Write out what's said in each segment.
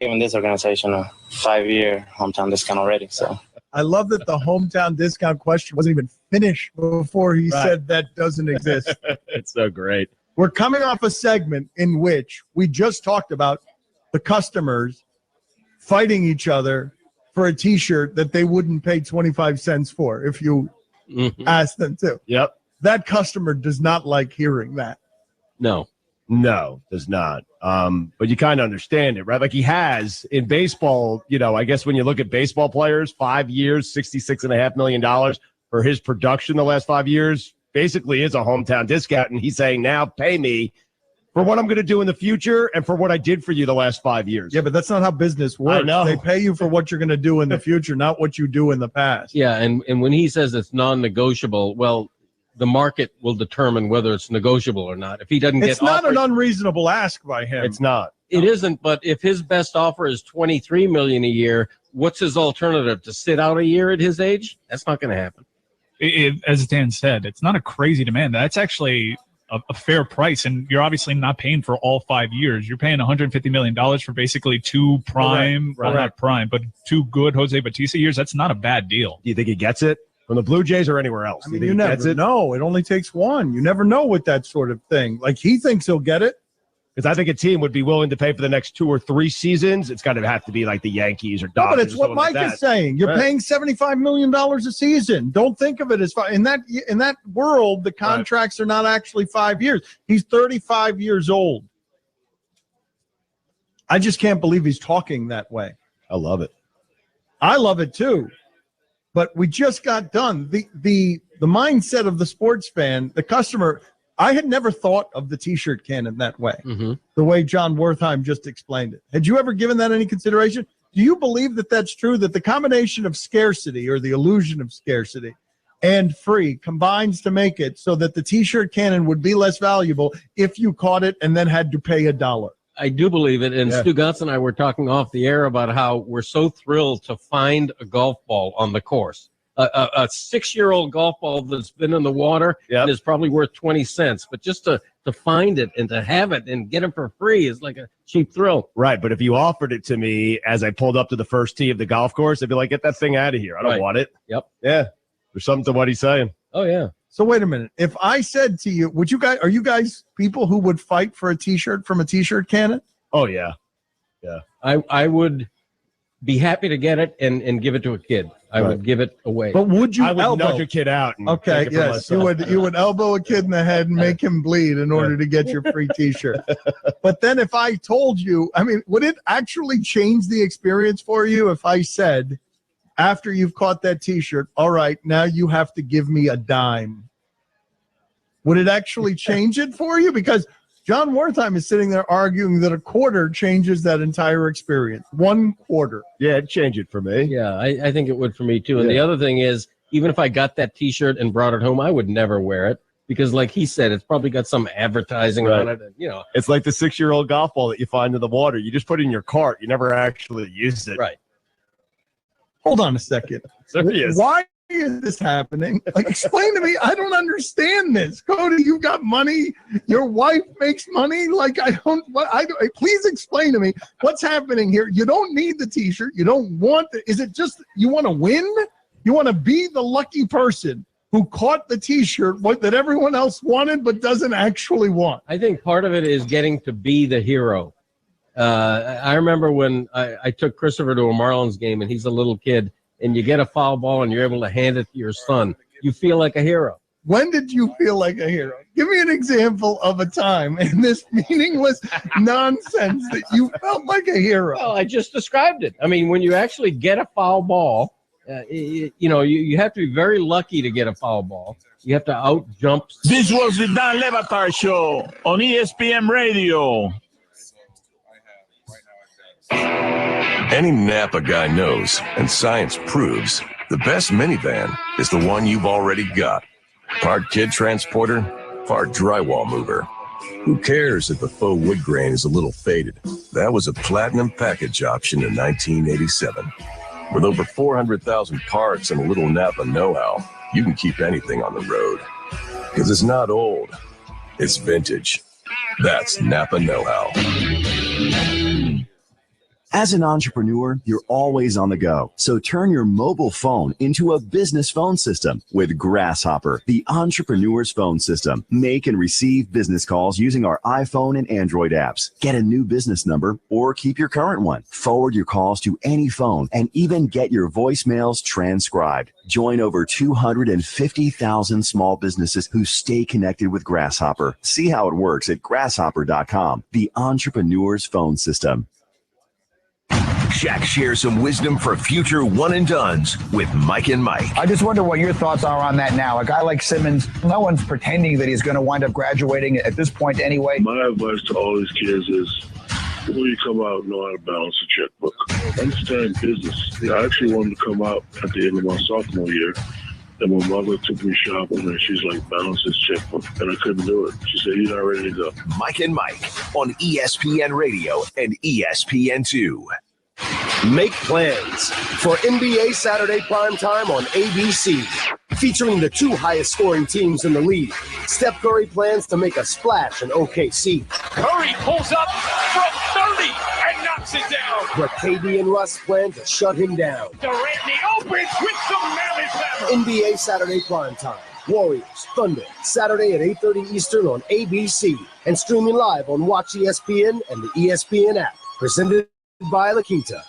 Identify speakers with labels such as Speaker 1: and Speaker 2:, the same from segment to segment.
Speaker 1: given this organization a 5-year hometown discount already. So
Speaker 2: I love that the hometown discount question wasn't even finished before he said that doesn't exist.
Speaker 3: It's so great.
Speaker 2: We're coming off a segment in which we just talked about the customers fighting each other for a T-shirt that they wouldn't pay 25 cents for if you asked them to.
Speaker 3: Yep.
Speaker 2: That customer does not like hearing that.
Speaker 3: No, does not. But you kind of understand it, right? Like he has in baseball, I guess when you look at baseball players, 5 years, $66.5 million for his production the last 5 years, basically is a hometown discount. And he's saying, now pay me for what I'm going to do in the future and for what I did for you the last 5 years.
Speaker 2: Yeah, but that's not how business works.
Speaker 3: I know.
Speaker 2: They pay you for what you're going to do in the future, not what you do in the past.
Speaker 4: Yeah, and when he says it's non-negotiable, well, the market will determine whether it's negotiable or not. If he doesn't
Speaker 2: It's not an unreasonable ask by him.
Speaker 3: It's not.
Speaker 4: It isn't, but if his best offer is $23 million a year, what's his alternative? To sit out a year at his age? That's not going to happen.
Speaker 5: As Dan said, it's not a crazy demand. That's actually a fair price, and you're obviously not paying for all 5 years. You're paying $150 million for basically two prime, well, not prime, but two good Jose Bautista years. That's not a bad deal.
Speaker 3: Do you think he gets it from the Blue Jays or anywhere else?
Speaker 2: I mean, you never know. It only takes one. You never know with that sort of thing. Like, he thinks he'll get it.
Speaker 3: Because I think a team would be willing to pay for the next 2 or 3 seasons. It's got to have to be like the Yankees or Dodgers.
Speaker 2: No, but it's what Mike is saying. You're paying $75 million a season. Don't think of it as in that world. The contracts are not actually 5 years. He's 35 years old. I just can't believe he's talking that way.
Speaker 3: I love it.
Speaker 2: I love it too. But we just got done. The mindset of the sports fan, the customer. I had never thought of the T-shirt cannon that way, the way John Wertheim just explained it. Had you ever given that any consideration? Do you believe that that's true, that the combination of scarcity or the illusion of scarcity and free combines to make it so that the T-shirt cannon would be less valuable if you caught it and then had to pay $1?
Speaker 4: I do believe it. And Stu Gatz and I were talking off the air about how we're so thrilled to find a golf ball on the course. A 6-year-old golf ball that's been in the water and is probably worth 20 cents. But just to find it and to have it and get it for free is like a cheap thrill.
Speaker 3: Right. But if you offered it to me as I pulled up to the first tee of the golf course, I'd be like, get that thing out of here. I don't want it.
Speaker 4: Yep.
Speaker 3: Yeah. There's something to what he's saying.
Speaker 4: Oh, yeah.
Speaker 2: So wait a minute. If I said to you, are you guys people who would fight for a T-shirt from a T-shirt cannon?
Speaker 3: Oh, yeah. Yeah.
Speaker 4: I would be happy to get it and give it to a kid. I would give it away.
Speaker 2: But would you
Speaker 3: I would
Speaker 2: elbow
Speaker 3: nudge a kid out?
Speaker 2: Okay, yes. You would elbow a kid in the head and make him bleed in order to get your free T-shirt. But then if I told you, I mean, would it actually change the experience for you if I said, after you've caught that T-shirt, all right, now you have to give me a dime? Would it actually change it for you? Because John Wertheim is sitting there arguing that a quarter changes that entire experience. 1 quarter.
Speaker 3: Yeah, it'd change it for me.
Speaker 4: Yeah, I think it would for me too. And the other thing is, even if I got that T-shirt and brought it home, I would never wear it because, like he said, it's probably got some advertising on it. And,
Speaker 3: it's like the 6-year-old golf ball that you find in the water. You just put it in your cart. You never actually use it.
Speaker 4: Right.
Speaker 2: Hold on a second. Why is this happening? Like, explain to me. I don't understand this. Cody, you've got money. Your wife makes money. Like, please explain to me what's happening here. You don't need the T-shirt. You don't want it. Is it just you want to win? You want to be the lucky person who caught the T-shirt that everyone else wanted but doesn't actually want?
Speaker 4: I think part of it is getting to be the hero. I remember when I took Christopher to a Marlins game, and he's a little kid, and you get a foul ball and you're able to hand it to your son. You feel like a hero.
Speaker 2: When did you feel like a hero? Give me an example of a time in this meaningless nonsense that you felt like a hero.
Speaker 4: Well, I just described it. I mean, when you actually get a foul ball, you have to be very lucky to get a foul ball. You have to out-jump.
Speaker 6: This was the Dan Le Batard Show on ESPN Radio.
Speaker 7: Any Napa guy knows, and science proves, the best minivan is the one you've already got. Part kid transporter, part drywall mover. Who cares if the faux wood grain is a little faded? That was a platinum package option in 1987. With over 400,000 parts and a little Napa know-how, you can keep anything on the road. Because it's not old, it's vintage. That's Napa know-how.
Speaker 8: As an entrepreneur, you're always on the go. So turn your mobile phone into a business phone system with Grasshopper, the entrepreneur's phone system. Make and receive business calls using our iPhone and Android apps. Get a new business number or keep your current one. Forward your calls to any phone and even get your voicemails transcribed. Join over 250,000 small businesses who stay connected with Grasshopper. See how it works at grasshopper.com, the entrepreneur's phone system.
Speaker 9: Shaq shares some wisdom for future one-and-dones with Mike and Mike.
Speaker 10: I just wonder what your thoughts are on that now. A guy like Simmons, no one's pretending that he's going to wind up graduating at this point anyway.
Speaker 11: My advice to all these kids is, when you come out, know how to balance a checkbook. Understand business. I actually wanted to come out at the end of my sophomore year, and my mother took me shopping, and she's like, balance this checkbook, and I couldn't do it. She said, you're not ready to go.
Speaker 9: Mike and Mike on ESPN Radio and ESPN2.
Speaker 12: Make plans for NBA Saturday Primetime on ABC. Featuring the two highest scoring teams in the league. Steph Curry plans to make a splash in OKC.
Speaker 13: Curry pulls up from 30 and knocks it down.
Speaker 12: But KD and Russ plan to shut him down.
Speaker 13: Durant in the open with some mammoth hammer.
Speaker 12: NBA Saturday Primetime. Warriors, Thunder, Saturday at 8:30 Eastern on ABC. And streaming live on Watch ESPN and the ESPN app. Presented by La Quinta.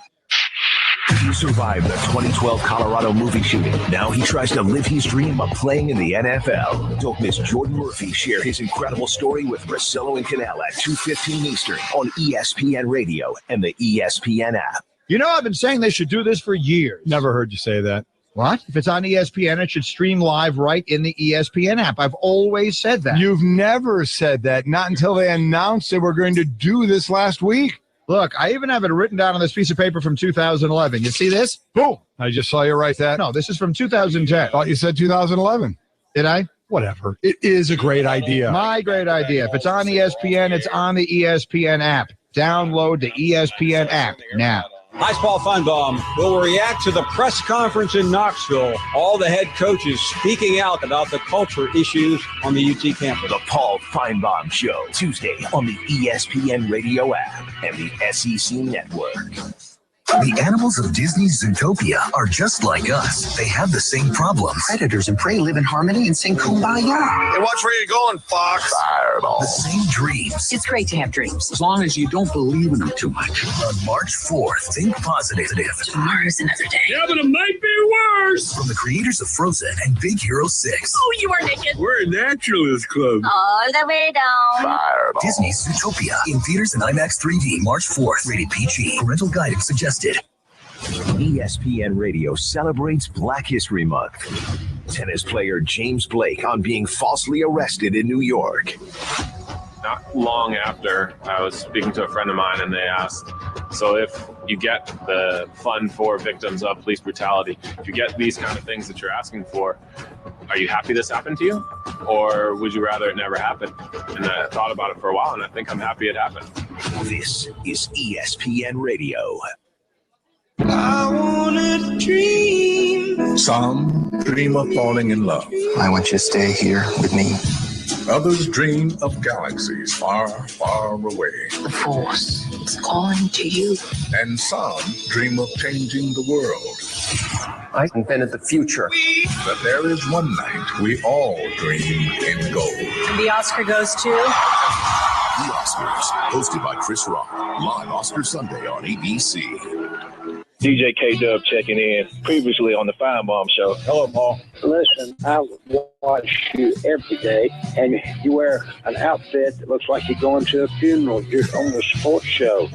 Speaker 9: He survived the 2012 Colorado movie shooting. Now he tries to live his dream of playing in the NFL. Don't miss Jordan Murphy share his incredible story with Marcelo and Canal at 2:15 Eastern on ESPN Radio and the ESPN app.
Speaker 10: You know, I've been saying they should do this for years.
Speaker 2: Never heard you say that.
Speaker 10: What? If it's on ESPN, it should stream live right in the ESPN app. I've always said that.
Speaker 2: You've never said that. Not until they announced they were going to do this last week.
Speaker 10: Look, I even have it written down on this piece of paper from 2011. You see this?
Speaker 2: Boom. I just saw you write that.
Speaker 10: No, this is from 2010.
Speaker 2: Thought you said 2011.
Speaker 10: Did I?
Speaker 2: Whatever. It is a great idea.
Speaker 10: My great idea. If it's on ESPN, it's on the ESPN app. Download the ESPN app now.
Speaker 14: Hi, Paul Feinbaum. We'll react to the press conference in Knoxville. All the head coaches speaking out about the culture issues on the UT campus.
Speaker 9: The Paul Feinbaum Show, Tuesday on the ESPN Radio app and the SEC Network.
Speaker 15: The animals of Disney's Zootopia are just like us. They have the same problems. Predators and prey live in harmony and sing kumbaya.
Speaker 16: Hey, watch where you're going, Fox.
Speaker 15: Fireball. The same dreams.
Speaker 17: It's great to have dreams.
Speaker 15: As long as you don't believe in them too much. On March 4th, think positive.
Speaker 17: Tomorrow's another day.
Speaker 16: Yeah, but it might be worse.
Speaker 15: From the creators of Frozen and Big Hero 6.
Speaker 17: Oh, you are naked.
Speaker 16: We're a naturalist club.
Speaker 17: All the way down.
Speaker 15: Fireball. Disney's Zootopia. In theaters and IMAX 3D, March 4th. Rated PG. Parental guidance suggested.
Speaker 9: ESPN Radio celebrates Black History Month. Tennis player James Blake on being falsely arrested in New York.
Speaker 18: Not long after, I was speaking to a friend of mine, and they asked, so if you get the fund for victims of police brutality, if you get these kind of things that you're asking for, are you happy this happened to you? Or would you rather it never happened? And I thought about it for a while, and I think I'm happy it happened.
Speaker 9: This is ESPN Radio.
Speaker 19: I wanna dream.
Speaker 20: Some dream of falling in love.
Speaker 21: I want you to stay here with me.
Speaker 20: Others dream of galaxies far, far away.
Speaker 17: The Force is calling to you.
Speaker 20: And some dream of changing the world.
Speaker 12: I invented the future.
Speaker 20: But there is one night we all dream in gold.
Speaker 22: And the Oscar goes to...
Speaker 7: The Oscars, hosted by Chris Rock. Live Oscar Sunday on ABC.
Speaker 23: DJ K-Dub checking in, previously on the Feinbaum Show.
Speaker 20: Hello, Paul.
Speaker 24: Listen, I watch you every day, and you wear an outfit that looks like you're going to a funeral. You're on the sports show.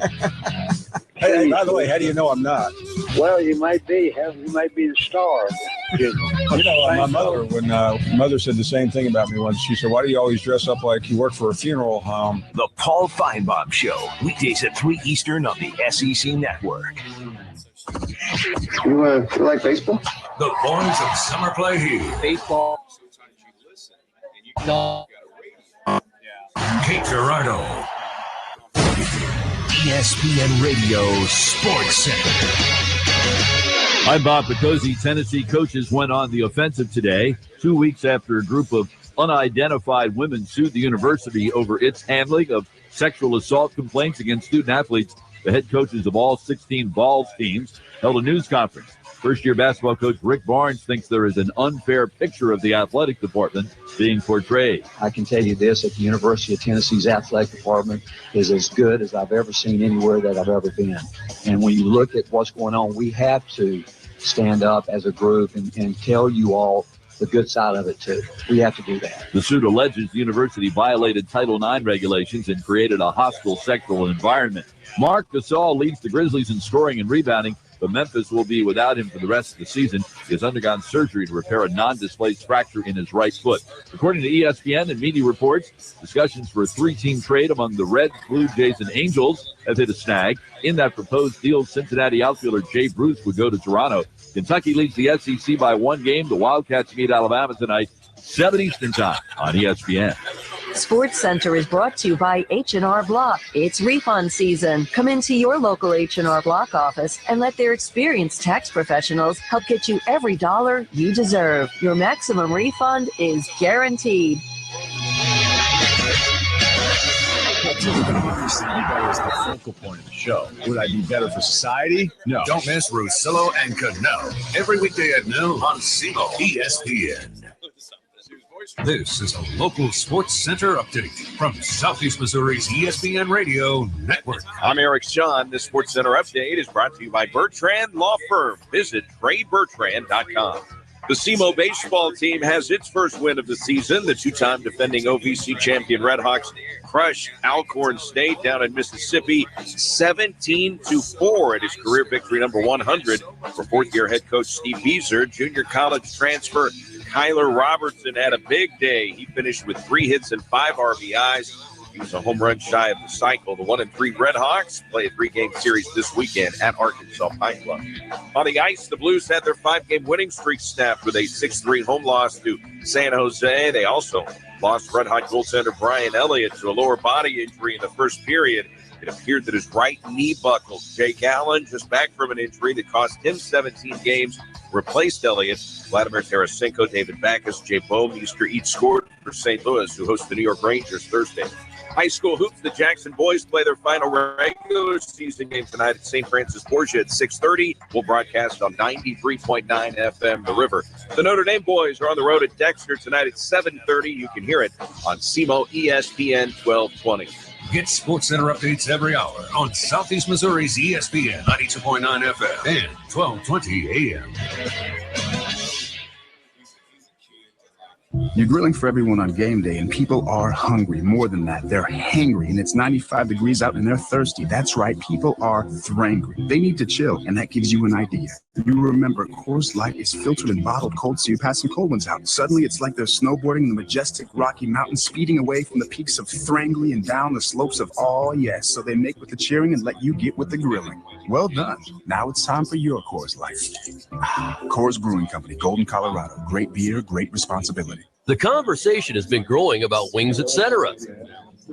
Speaker 20: Hey, by the way, how do you know I'm not?
Speaker 24: Well, you might be. You might be the star.
Speaker 20: You know, my mother, when mother said the same thing about me once, she said, why do you always dress up like you work for a funeral home?
Speaker 9: The Paul Feinbaum Show, weekdays at 3 Eastern on the SEC Network.
Speaker 24: You like baseball?
Speaker 9: The boys of summer play here.
Speaker 24: Baseball.
Speaker 9: No. Kate Gerardo. ESPN Radio Sports Center.
Speaker 25: I'm Bob Picozzi. Tennessee coaches went on the offensive today, 2 weeks after a group of unidentified women sued the university over its handling of sexual assault complaints against student athletes The head coaches of all 16 Vols teams held a news conference. First-year basketball coach Rick Barnes thinks there is an unfair picture of the athletic department being portrayed.
Speaker 1: I can tell you this, that the University of Tennessee's athletic department is as good as I've ever seen anywhere that I've ever been. And when you look at what's going on, we have to stand up as a group and tell you all the good side of it, too. We have to do that.
Speaker 25: The suit alleges the university violated Title IX regulations and created a hostile sexual environment. Mark Gasol leads the Grizzlies in scoring and rebounding, but Memphis will be without him for the rest of the season. He has undergone surgery to repair a non-displaced fracture in his right foot. According to ESPN and media reports, discussions for a three-team trade among the Reds, Blue Jays, and Angels have hit a snag. In that proposed deal, Cincinnati outfielder Jay Bruce would go to Toronto. Kentucky leads the SEC by 1 game. The Wildcats meet Alabama tonight, 7 Eastern time on ESPN.
Speaker 3: Sports Center is brought to you by H&R Block. It's refund season. Come into your local H&R Block office and let their experienced tax professionals help get you every dollar you deserve. Your maximum refund is guaranteed.
Speaker 4: Anybody is the focal point of the show. Would I be better for society? No.
Speaker 9: Don't miss Russillo and Cano every weekday at noon on SEMO ESPN. This is a local sports center update from Southeast Missouri's ESPN Radio Network.
Speaker 5: I'm Eric Shawn. This Sports Center update is brought to you by Bertrand Law Firm. Visit TreyBertrand.com. The SEMO baseball team has its first win of the season. The two-time defending OVC champion Redhawks crushed Alcorn State down in Mississippi 17-4 at his career victory number 100 for fourth-year head coach Steve Beezer. Junior college transfer Kyler Robertson had a big day. He finished with 3 hits and 5 RBIs. He was a home run shy of the cycle. The 1-3 Redhawks play a 3-game series this weekend at Arkansas Pine Bluff. On the ice, the Blues had their 5-game winning streak snapped with a 6-3 home loss to San Jose. They also lost Red Hot goaltender Brian Elliott to a lower body injury in the first period. It appeared that his right knee buckled. Jake Allen, just back from an injury that cost him 17 games, replaced Elliott. Vladimir Tarasenko, David Backes, Jay Bouwmeester each scored for St. Louis, who hosts the New York Rangers Thursday. High school hoops, the Jackson boys play their final regular season game tonight at St. Francis Borgia at 6:30. We'll broadcast on 93.9 FM The River. The Notre Dame boys are on the road at Dexter tonight at 7:30. You can hear it on SEMO ESPN 1220.
Speaker 9: Get Sports Center updates every hour on Southeast Missouri's ESPN 92.9 FM and 1220 AM.
Speaker 22: You're grilling for everyone on game day, and people are hungry. More than that, they're hangry, and it's 95 degrees out, and they're thirsty. That's right, people are thrangry. They need to chill, and that gives you an idea. You remember, Coors Light is filtered and bottled cold, so you pass some cold ones out. Suddenly, it's like they're snowboarding in the majestic Rocky Mountains, speeding away from the peaks of Thrangly and down the slopes of yes. So they make with the cheering and let you get with the grilling. Well done. Now it's time for your Coors Light. Coors Brewing Company, Golden, Colorado. Great beer, great responsibility.
Speaker 26: The conversation has been growing about Wings Etc.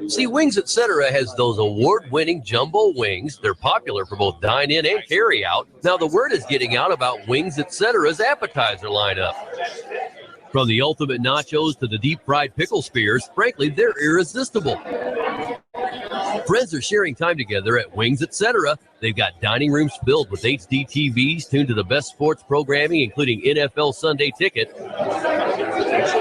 Speaker 26: See, Wings Etc. has those award-winning jumbo wings. They're popular for both dine-in and carry-out. Now the word is getting out about Wings Etc.'s appetizer lineup. From the ultimate nachos to the deep-fried pickle spears, frankly, they're irresistible. Friends are sharing time together at Wings Etc. They've got dining rooms filled with HD TVs tuned to the best sports programming, including NFL Sunday Ticket.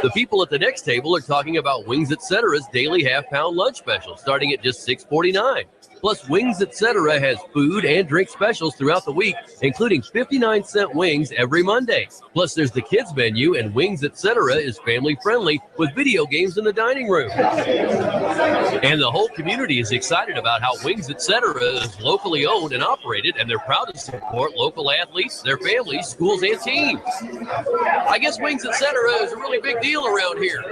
Speaker 26: The people at the next table are talking about Wings Etc.'s daily half-pound lunch special, starting at just $6.49. Plus, Wings Etc. has food and drink specials throughout the week, including 59-cent wings every Monday. Plus, there's the kids menu, and Wings Etc. is family-friendly with video games in the dining room. And the whole community is excited about how Wings Etc. is locally owned and operated, and they're proud to support local athletes, their families, schools, and teams. I guess Wings Etc. is a really big deal around here.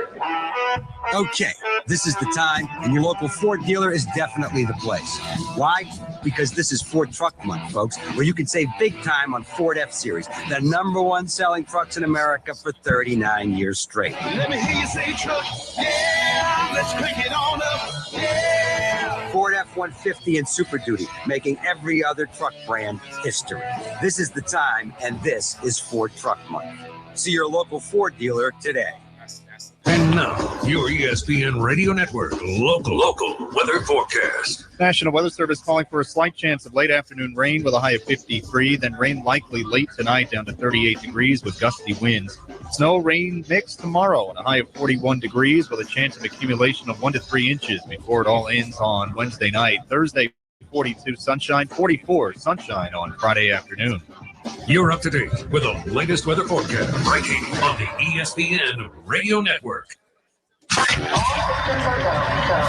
Speaker 27: Okay, this is the time, and your local Ford dealer is definitely the place. Why? Because this is Ford Truck Month, folks, where you can save big time on Ford F-Series, the #1 selling trucks in America for 39 years straight.
Speaker 19: Let me hear you say truck. Yeah, let's crank it on up. Yeah.
Speaker 27: Ford F-150 and Super Duty, making every other truck brand history. This is the time, and this is Ford Truck Month. See your local Ford dealer today.
Speaker 2: And now, your ESPN Radio Network local weather forecast.
Speaker 6: National Weather Service calling for a slight chance of late afternoon rain with a high of 53, then rain likely late tonight down to 38 degrees with gusty winds. Snow rain mix tomorrow and a high of 41 degrees with a chance of accumulation of 1 to 3 inches before it all ends on Wednesday night. Thursday, 42 sunshine, 44 sunshine on Friday afternoon.
Speaker 2: You're up to date with the latest weather forecast right here on the ESPN Radio Network.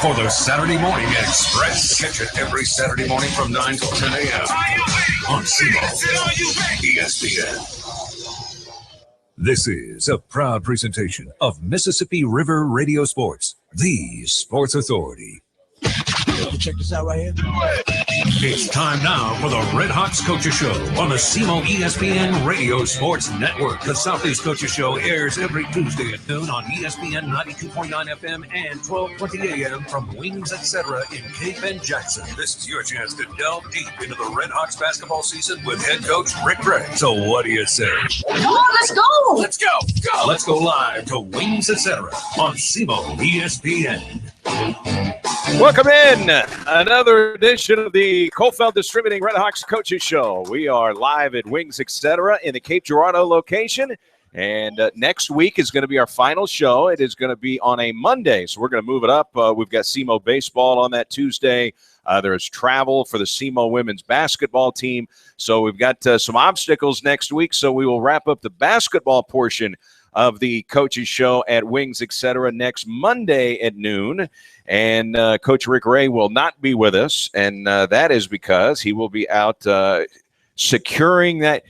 Speaker 2: For the Saturday Morning Express, catch it every Saturday morning from 9 till 10 a.m. on ESPN. This is a proud presentation of Mississippi River Radio Sports, the sports authority.
Speaker 8: Check this out right here.
Speaker 2: It's time now for the Redhawks Coaches Show on the SEMO ESPN Radio Sports Network. The Southeast Coaches Show airs every Tuesday at noon on ESPN 92.9 FM and 1220 AM from Wings Etc. in Cape and Jackson. This is your chance to delve deep into the Redhawks basketball season with head coach Rick Gregg. So what do you say?
Speaker 17: Come on, let's go.
Speaker 2: Let's go. Let's go live to Wings Etc. on SEMO ESPN.
Speaker 5: Welcome in another edition of the Coalfeld Distributing Redhawks Coaches Show. We are live at Wings Etc. in the Cape Girardeau location, and next week is going to be our final show. It is going to be on a Monday, so we're going to move it up. We've got SEMO baseball on that Tuesday. There's travel for the SEMO women's basketball team, so we've got some obstacles next week, so we will wrap up the basketball portion of the Coaches Show at Wings Etc. next Monday at noon. And Coach Rick Ray will not be with us, and that is because he will be out securing that,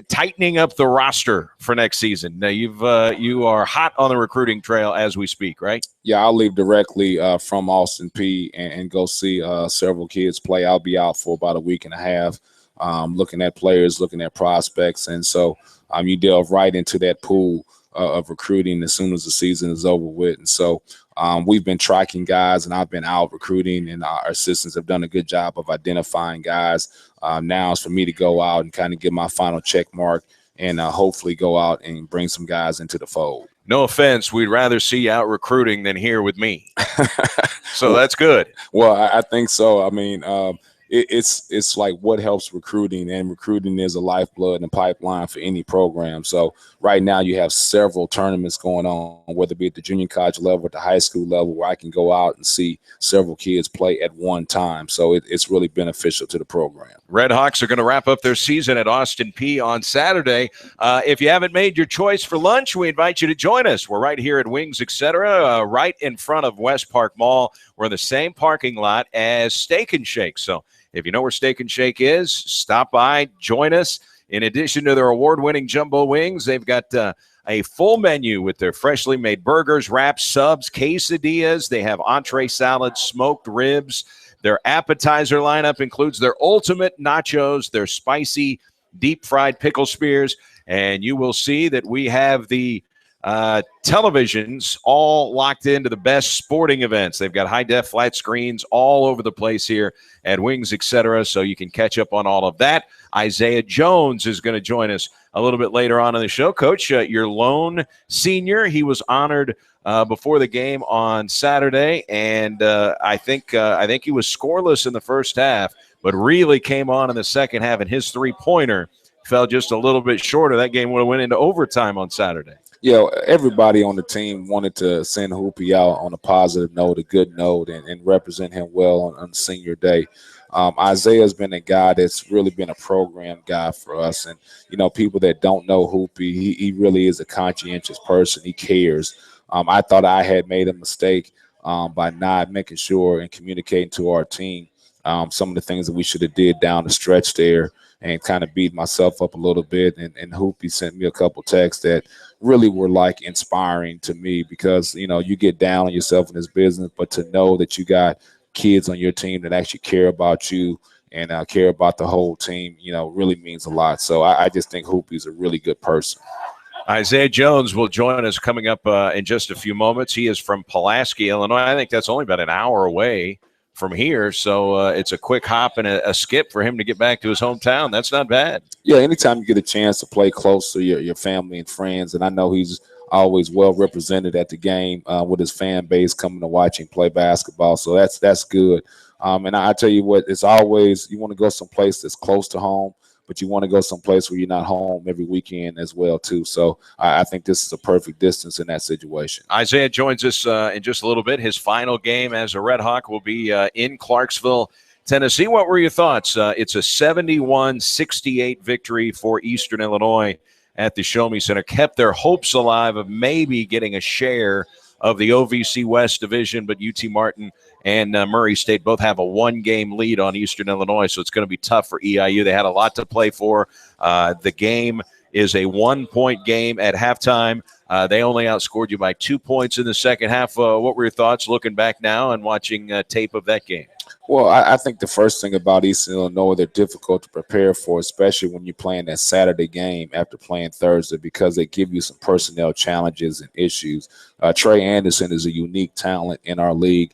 Speaker 5: tightening up the roster for next season. Now, you are hot on the recruiting trail as we speak, right?
Speaker 10: Yeah, I'll leave directly from Austin Peay and go see several kids play. I'll be out for about a week and a half, looking at players, looking at prospects, and so you delve right into that pool of recruiting as soon as the season is over with. And so we've been tracking guys, and I've been out recruiting, and our assistants have done a good job of identifying guys. Now it's for me to go out and kind of get my final check mark and hopefully go out and bring some guys into the fold.
Speaker 5: No offense, we'd rather see you out recruiting than here with me. So that's good.
Speaker 10: Well, I think so. I mean, it's like what helps recruiting, and recruiting is a lifeblood and pipeline for any program. So right now you have several tournaments going on, whether it be at the junior college level, at the high school level, where I can go out and see several kids play at one time. So it's really beneficial to the program.
Speaker 5: Redhawks are going to wrap up their season at Austin Peay on Saturday. If you haven't made your choice for lunch, we invite you to join us. We're right here at Wings Etc., right in front of West Park Mall. We're in the same parking lot as Steak and Shake. So if you know where Steak and Shake is, stop by, join us. In addition to their award-winning jumbo wings, they've got a full menu with their freshly made burgers, wraps, subs, quesadillas. They have entree salads, smoked ribs. Their appetizer lineup includes their ultimate nachos, their spicy deep-fried pickle spears, and you will see that we have the televisions all locked into the best sporting events. They've got high-def flat screens all over the place here at Wings Etc., so you can catch up on all of that. Isaiah Jones is going to join us a little bit later on in the show. Coach, your lone senior, he was honored before the game on Saturday, and I think he was scoreless in the first half, but really came on in the second half, and his three-pointer fell just a little bit short of that. Game would have went into overtime on Saturday.
Speaker 10: Yeah, everybody on the team wanted to send Hoopy out on a positive note, a good note, and represent him well on senior day. Isaiah's been a guy that's really been a program guy for us. And, you know, people that don't know Hoopy, he really is a conscientious person. He cares. I thought I had made a mistake by not making sure and communicating to our team some of the things that we should have did down the stretch there, and kind of beat myself up a little bit. And Hoopy sent me a couple texts that really were like inspiring to me, because, you know, you get down on yourself in this business, but to know that you got kids on your team that actually care about you and care about the whole team, you know, really means a lot. So I just think Hoopy's a really good person.
Speaker 5: Isaiah Jones will join us coming up in just a few moments. He is from Pulaski, Illinois. I think that's only about an hour away from here, so it's a quick hop and a skip for him to get back to his hometown. That's not bad.
Speaker 10: Yeah, anytime you get a chance to play close to your family and friends, and I know he's always well represented at the game with his fan base coming to watch him play basketball. So that's good. And I tell you what, it's always you want to go someplace that's close to home, but you want to go someplace where you're not home every weekend as well, too. So I think this is a perfect distance in that situation.
Speaker 5: Isaiah joins us in just a little bit. His final game as a Red Hawk will be in Clarksville, Tennessee. What were your thoughts? It's a 71-68 victory for Eastern Illinois at the Show Me Center. Kept their hopes alive of maybe getting a share of the OVC West Division, but UT Martin and Murray State both have a one-game lead on Eastern Illinois, so it's going to be tough for EIU. They had a lot to play for. The game is a one-point game at halftime. They only outscored you by 2 points in the second half. What were your thoughts looking back now and watching tape of that game?
Speaker 10: Well, I think the first thing about Eastern Illinois, they're difficult to prepare for, especially when you're playing that Saturday game after playing Thursday, because they give you some personnel challenges and issues. Trey Anderson is a unique talent in our league.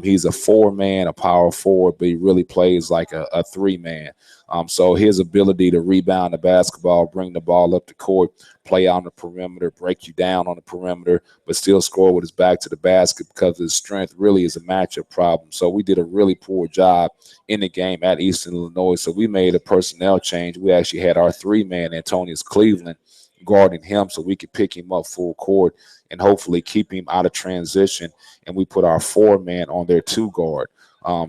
Speaker 10: He's a four-man, a power forward, but he really plays like a three-man. So his ability to rebound the basketball, bring the ball up the court, play on the perimeter, break you down on the perimeter, but still score with his back to the basket because of his strength really is a matchup problem. So we did a really poor job in the game at Eastern Illinois. So we made a personnel change. We actually had our three-man, Antonius Cleveland, guarding him so we could pick him up full court and hopefully keep him out of transition. And we put our four-man on their two-guard.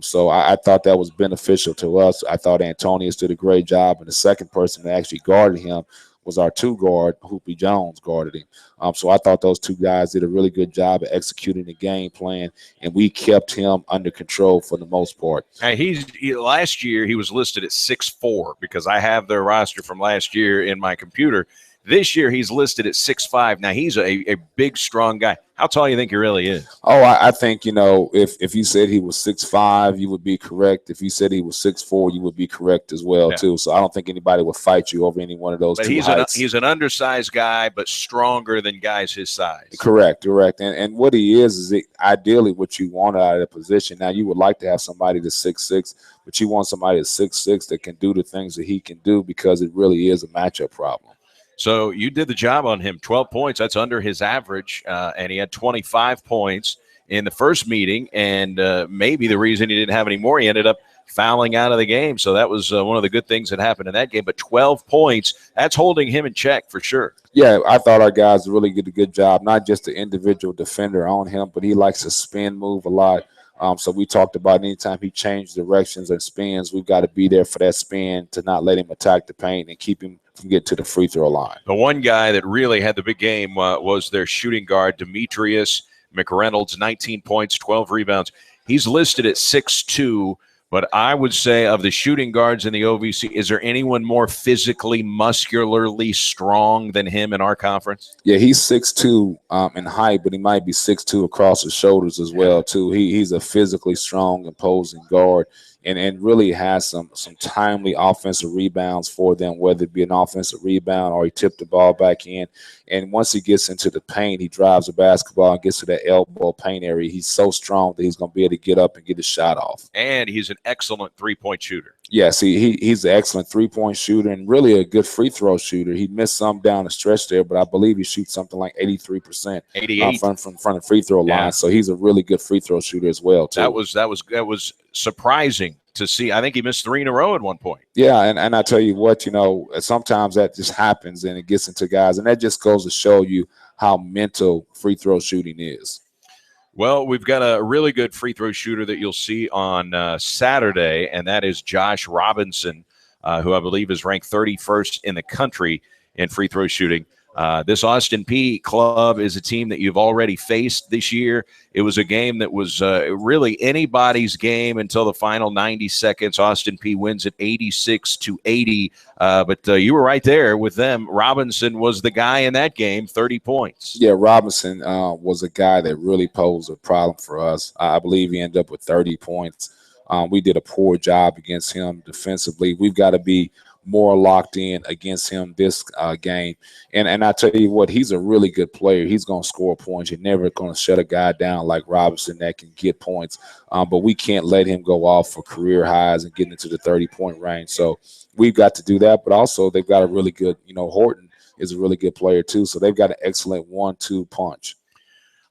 Speaker 10: So I thought that was beneficial to us. I thought Antonius did a great job, and the second person that actually guarded him was our two-guard, Hoopy Jones guarded him. So I thought those two guys did a really good job of executing the game plan, and we kept him under control for the most part.
Speaker 5: Last year he was listed at 6'4", because I have their roster from last year in my computer. This year he's listed at 6'5". Now he's a big, strong guy. How tall do you think he really is?
Speaker 10: Oh, I think, if you said he was 6'5", you would be correct. If you said he was 6'4", you would be correct as well, too. So I don't think anybody would fight you over any one of those two heights.
Speaker 5: He's an undersized guy, but stronger than guys his size.
Speaker 10: Correct. And what he is ideally what you want out of the position. Now, you would like to have somebody that's 6'6", but you want somebody that's 6'6" that can do the things that he can do, because it really is a matchup problem.
Speaker 5: So you did the job on him. 12 points, that's under his average, and he had 25 points in the first meeting, and maybe the reason he didn't have any more, he ended up fouling out of the game. So that was one of the good things that happened in that game. But 12 points, that's holding him in check for sure.
Speaker 10: Yeah, I thought our guys really did a good job, not just the individual defender on him, but he likes to spin move a lot. So we talked about anytime he changed directions and spins, we've got to be there for that spin to not let him attack the paint and keep him from getting to the free throw line.
Speaker 5: The one guy that really had the big game was their shooting guard, Demetrius McReynolds, 19 points, 12 rebounds. He's listed at 6'2", but I would say of the shooting guards in the OVC, is there anyone more physically, muscularly strong than him in our conference?
Speaker 10: Yeah, he's 6'2" in height, but he might be 6'2" across his shoulders as well, too. He's a physically strong, imposing guard. And really has some timely offensive rebounds for them, whether it be an offensive rebound or he tipped the ball back in. And once he gets into the paint, he drives the basketball and gets to that elbow paint area. He's so strong that he's going to be able to get up and get his shot off.
Speaker 5: And he's an excellent three-point shooter.
Speaker 10: Yes, he's an excellent three-point shooter and really a good free throw shooter. He missed some down the stretch there, but I believe he shoots something like 83%.
Speaker 5: 88
Speaker 10: from front of free throw line. So he's a really good free throw shooter as well, too.
Speaker 5: That was surprising to see. I think he missed 3 in a row at one point.
Speaker 10: Yeah, and I tell you what, sometimes that just happens and it gets into guys, and that just goes to show you how mental free throw shooting is.
Speaker 5: Well, we've got a really good free throw shooter that you'll see on Saturday, and that is Josh Robinson, who I believe is ranked 31st in the country in free throw shooting. This Austin Peay club is a team that you've already faced this year. It was a game that was really anybody's game until the final 90 seconds. Austin Peay wins it 86-80, but you were right there with them. Robinson was the guy in that game, 30 points.
Speaker 10: Yeah, Robinson was a guy that really posed a problem for us. I believe he ended up with 30 points. We did a poor job against him defensively. We've got to be more locked in against him this game. And I tell you what, he's a really good player. He's going to score points. You're never going to shut a guy down like Robinson that can get points. But we can't let him go off for career highs and get into the 30-point range. So we've got to do that. But also they've got a really good, Horton is a really good player too. So they've got an excellent 1-2 punch.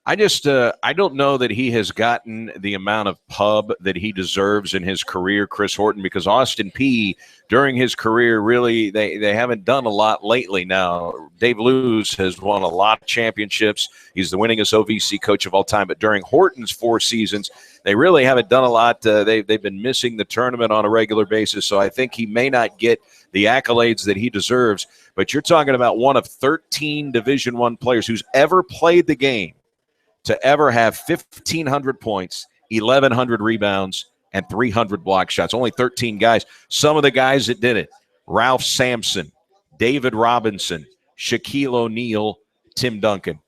Speaker 5: I don't know that he has gotten the amount of pub that he deserves in his career, Chris Horton, because Austin Peay during his career really they haven't done a lot lately. Now Dave Lewis has won a lot of championships. He's the winningest OVC coach of all time, but during Horton's 4 seasons, they really haven't done a lot. They've been missing the tournament on a regular basis, so I think he may not get the accolades that he deserves. But you're talking about one of 13 Division I players who's ever played the game to ever have 1,500 points, 1,100 rebounds, and 300 block shots. Only 13 guys. Some of the guys that did it: Ralph Sampson, David Robinson, Shaquille O'Neal, Tim Duncan.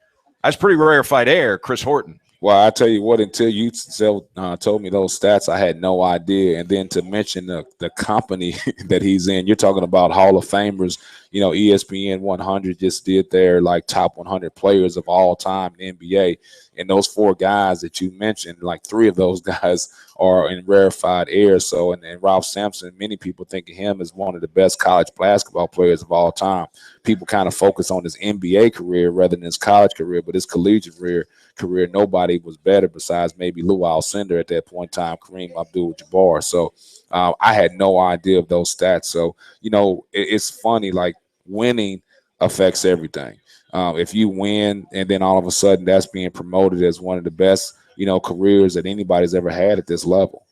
Speaker 5: That's pretty rarefied air, Chris Horton.
Speaker 10: Well, I tell you what, until you told me those stats, I had no idea. And then to mention the company that he's in, you're talking about Hall of Famers. You know, ESPN 100 just did their like top 100 players of all time in the NBA. And those 4 guys that you mentioned, like 3 of those guys are in rarefied air. So, and Ralph Sampson, many people think of him as one of the best college basketball players of all time. People kind of focus on his NBA career rather than his college career, but his collegiate career, nobody was better besides maybe Lou Alcindor at that point in time, Kareem Abdul-Jabbar. So I had no idea of those stats. So, you know, it's funny, like winning affects everything. If you win and then all of a sudden that's being promoted as one of the best, you know, careers that anybody's ever had at this level.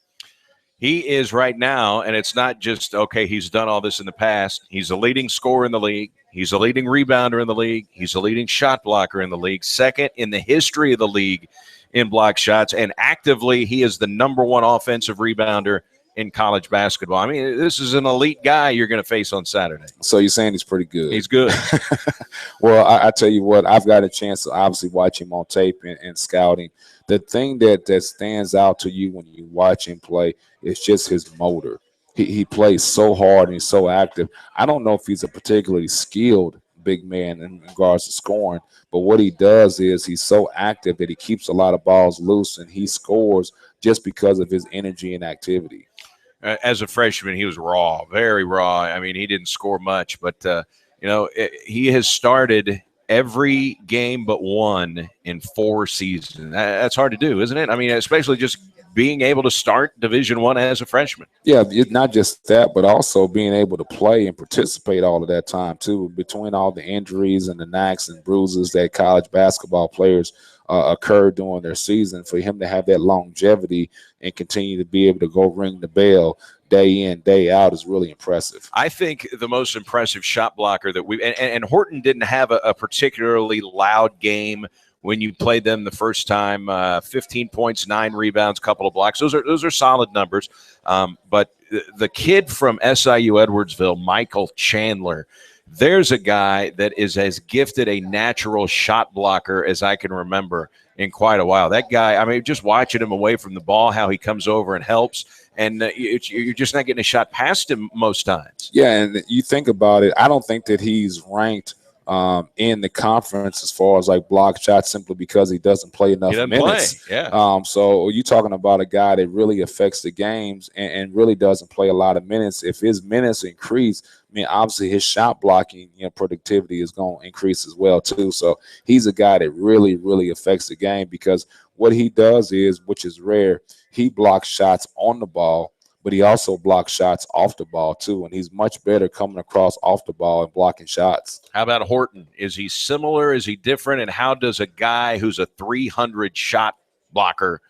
Speaker 5: He is right now, and it's not just, okay, he's done all this in the past. He's a leading scorer in the league. He's a leading rebounder in the league. He's a leading shot blocker in the league, second in the history of the league in block shots, and actively he is the number 1 offensive rebounder in college basketball. I mean, this is an elite guy you're going to face on Saturday.
Speaker 10: So you're saying he's pretty good?
Speaker 5: He's good.
Speaker 10: Well, I tell you what, I've got a chance to obviously watch him on tape and scouting. The thing that stands out to you when you watch him play is just his motor. He plays so hard and he's so active. I don't know if he's a particularly skilled big man in regards to scoring, but what he does is he's so active that he keeps a lot of balls loose and he scores just because of his energy and activity.
Speaker 5: As a freshman, he was raw, very raw. I mean, he didn't score much, but, you know, he has started every game but one in 4 seasons. That's hard to do, isn't it? I mean, especially just being able to start Division I as a freshman.
Speaker 10: Yeah, not just that, but also being able to play and participate all of that time, too, between all the injuries and the knocks and bruises that college basketball players occur during their season. For him to have that longevity and continue to be able to go ring the bell day in, day out is really impressive.
Speaker 5: I think the most impressive shot blocker that we and Horton didn't have a particularly loud game when you played them the first time. 15 points, 9 rebounds, couple of blocks. Those are solid numbers. But the kid from SIU Edwardsville, Michael Chandler, there's a guy that is as gifted a natural shot blocker as I can remember in quite a while. That guy, I mean, just watching him away from the ball, how he comes over and helps, and you're just not getting a shot past him most times.
Speaker 10: Yeah, and you think about it, I don't think that he's ranked in the conference as far as like block shots simply because he doesn't play enough minutes.
Speaker 5: Yeah.
Speaker 10: So you're talking about a guy that really affects the games and really doesn't play a lot of minutes. If his minutes increase, I mean, obviously his shot blocking, productivity is going to increase as well too. So he's a guy that really, really affects the game because what he does is, which is rare, he blocks shots on the ball, but he also blocks shots off the ball too, and he's much better coming across off the ball and blocking shots.
Speaker 5: How about Horton? Is he similar? Is he different? And how does a guy who's a 300 shot blocker,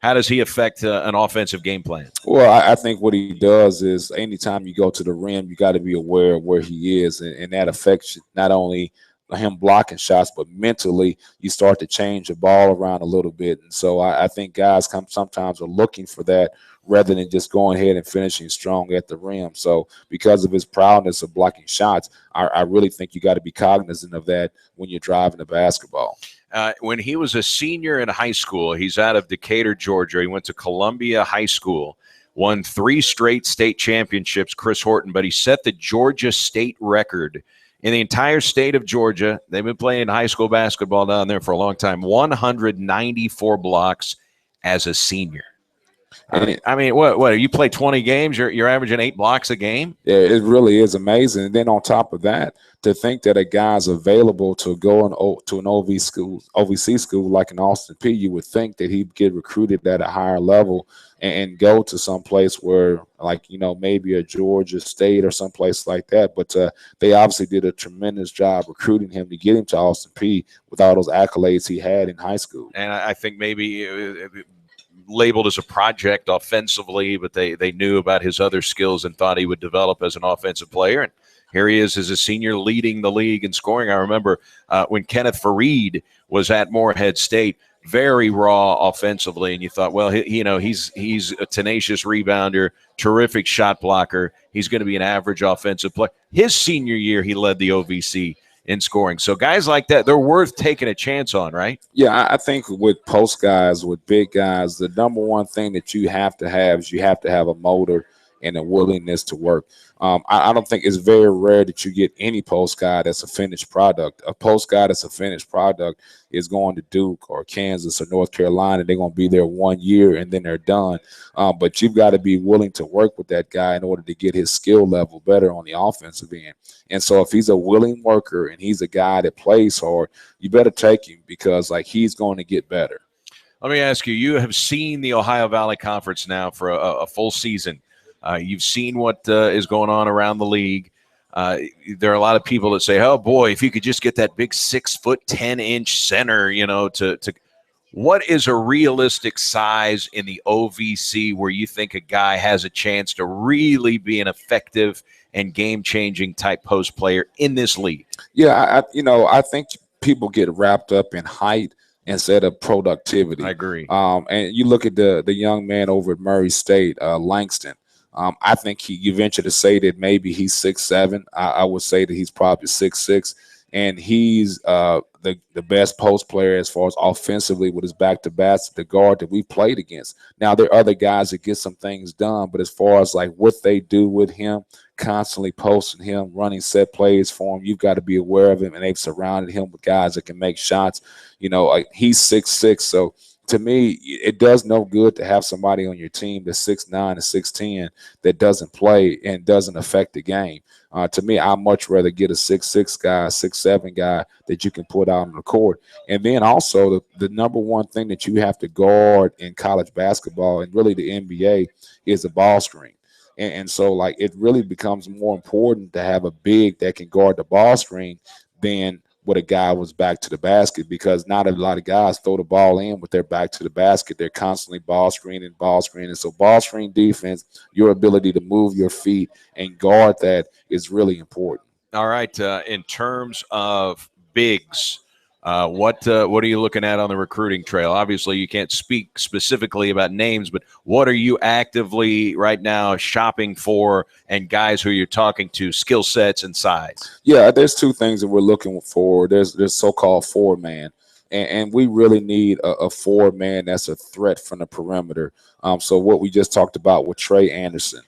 Speaker 5: how does he affect an offensive game plan?
Speaker 10: Well, I think what he does is anytime you go to the rim, you got to be aware of where he is, and that affects not only him blocking shots, but mentally you start to change the ball around a little bit. And so I think guys sometimes are looking for that rather than just going ahead and finishing strong at the rim. So because of his prowess of blocking shots, I really think you got to be cognizant of that when you're driving the basketball.
Speaker 5: When he was a senior in high school, he's out of Decatur, Georgia. He went to Columbia High School, won 3 straight state championships, Chris Horton, but he set the Georgia state record in the entire state of Georgia. They've been playing high school basketball down there for a long time. 194 blocks as a senior. I mean, what? You play 20 games, you're averaging 8 blocks a game.
Speaker 10: Yeah, it really is amazing. And then on top of that, to think that a guy's available to go to an OVC school like in Austin P, you would think that he'd get recruited at a higher level and go to some place where, like, maybe a Georgia State or someplace like that. But they obviously did a tremendous job recruiting him to get him to Austin P with all those accolades he had in high school.
Speaker 5: And I think maybe labeled as a project offensively, but they knew about his other skills and thought he would develop as an offensive player. And here he is as a senior leading the league in scoring. I remember when Kenneth Fareed was at Morehead State, very raw offensively, and you thought, well, he's a tenacious rebounder, terrific shot blocker. He's going to be an average offensive player. His senior year, he led the OVC in scoring. So guys like that, they're worth taking a chance on, right?
Speaker 10: Yeah, I think with post guys, with big guys, the number one thing that you have to have is you have to have a motor and a willingness to work. I don't think it's very rare that you get any post guy that's a finished product. A post guy that's a finished product is going to Duke or Kansas or North Carolina. They're going to be there 1 year and then they're done. But you've got to be willing to work with that guy in order to get his skill level better on the offensive end. And so if he's a willing worker and he's a guy that plays hard, you better take him because, like, he's going to get better.
Speaker 5: Let me ask you, you have seen the Ohio Valley Conference now for a full season. You've seen what is going on around the league. There are a lot of people that say, oh, boy, if you could just get that big 6'10" center, to what is a realistic size in the OVC where you think a guy has a chance to really be an effective and game-changing type post player in this league?
Speaker 10: Yeah, I think people get wrapped up in height instead of productivity.
Speaker 5: I agree.
Speaker 10: And you look at the young man over at Murray State, Langston. I think you venture to say that maybe he's 6'7". I would say that he's probably 6'6", and he's the best post player as far as offensively with his back to basket, the guard that we played against. Now there are other guys that get some things done, but as far as like what they do with him, constantly posting him, running set plays for him, you've got to be aware of him, and they've surrounded him with guys that can make shots. He's 6'6", so to me, it does no good to have somebody on your team that's 6'9" and 6'10" that doesn't play and doesn't affect the game. To me, I'd much rather get a 6'6" guy, 6'7" guy that you can put out on the court. And then also the number one thing that you have to guard in college basketball and really the NBA is the ball screen. And so, like, it really becomes more important to have a big that can guard the ball screen than what a guy was back to the basket, because not a lot of guys throw the ball in with their back to the basket. They're constantly ball screening. So ball screen defense, your ability to move your feet and guard that is really important.
Speaker 5: All right. In terms of bigs, what are you looking at on the recruiting trail? Obviously, you can't speak specifically about names, but what are you actively right now shopping for, and guys who you're talking to, skill sets and size?
Speaker 10: Yeah, there's two things that we're looking for. There's so-called forward man, and we really need a forward man that's a threat from the perimeter. So what we just talked about with Trey Anderson.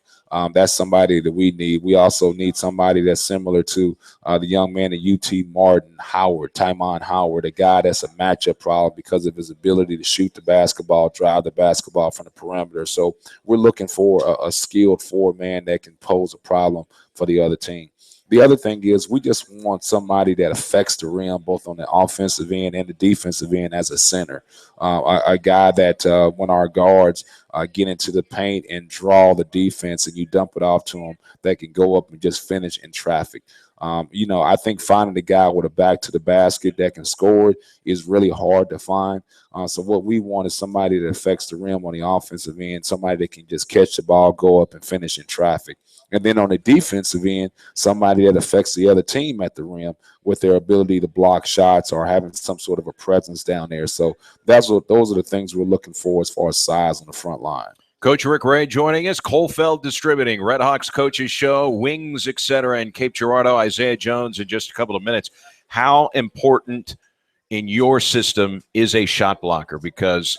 Speaker 10: That's somebody that we need. We also need somebody that's similar to the young man at UT Martin, Tymon Howard, a guy that's a matchup problem because of his ability to shoot the basketball, drive the basketball from the perimeter. So we're looking for a skilled forward man that can pose a problem for the other team. The other thing is we just want somebody that affects the rim both on the offensive end and the defensive end as a center. A guy that when our guards get into the paint and draw the defense and you dump it off to them, that can go up and just finish in traffic. I think finding a guy with a back to the basket that can score it is really hard to find. So what we want is somebody that affects the rim on the offensive end, somebody that can just catch the ball, go up, and finish in traffic. And then on the defensive end, somebody that affects the other team at the rim with their ability to block shots or having some sort of a presence down there. So those are the things we're looking for as far as size on the front line.
Speaker 5: Coach Rick Ray joining us, Colfeld Distributing, Redhawks Coaches Show, Wings, etc., and Cape Girardeau, Isaiah Jones in just a couple of minutes. How important in your system is a shot blocker? Because,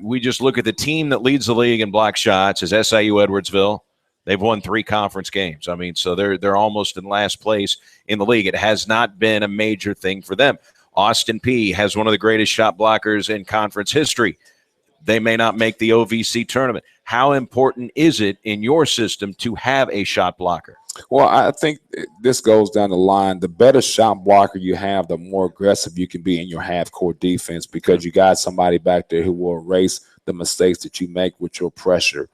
Speaker 5: we just look at the team that leads the league in block shots is SIU Edwardsville. They've won 3 conference games. I mean, so they're almost in last place in the league. It has not been a major thing for them. Austin P has one of the greatest shot blockers in conference history. They may not make the OVC tournament. how important is it in your system to have a shot blocker?
Speaker 10: Well, I think this goes down the line. The better shot blocker you have, the more aggressive you can be in your half-court defense, because you got somebody back there who will erase the mistakes that you make with your pressure.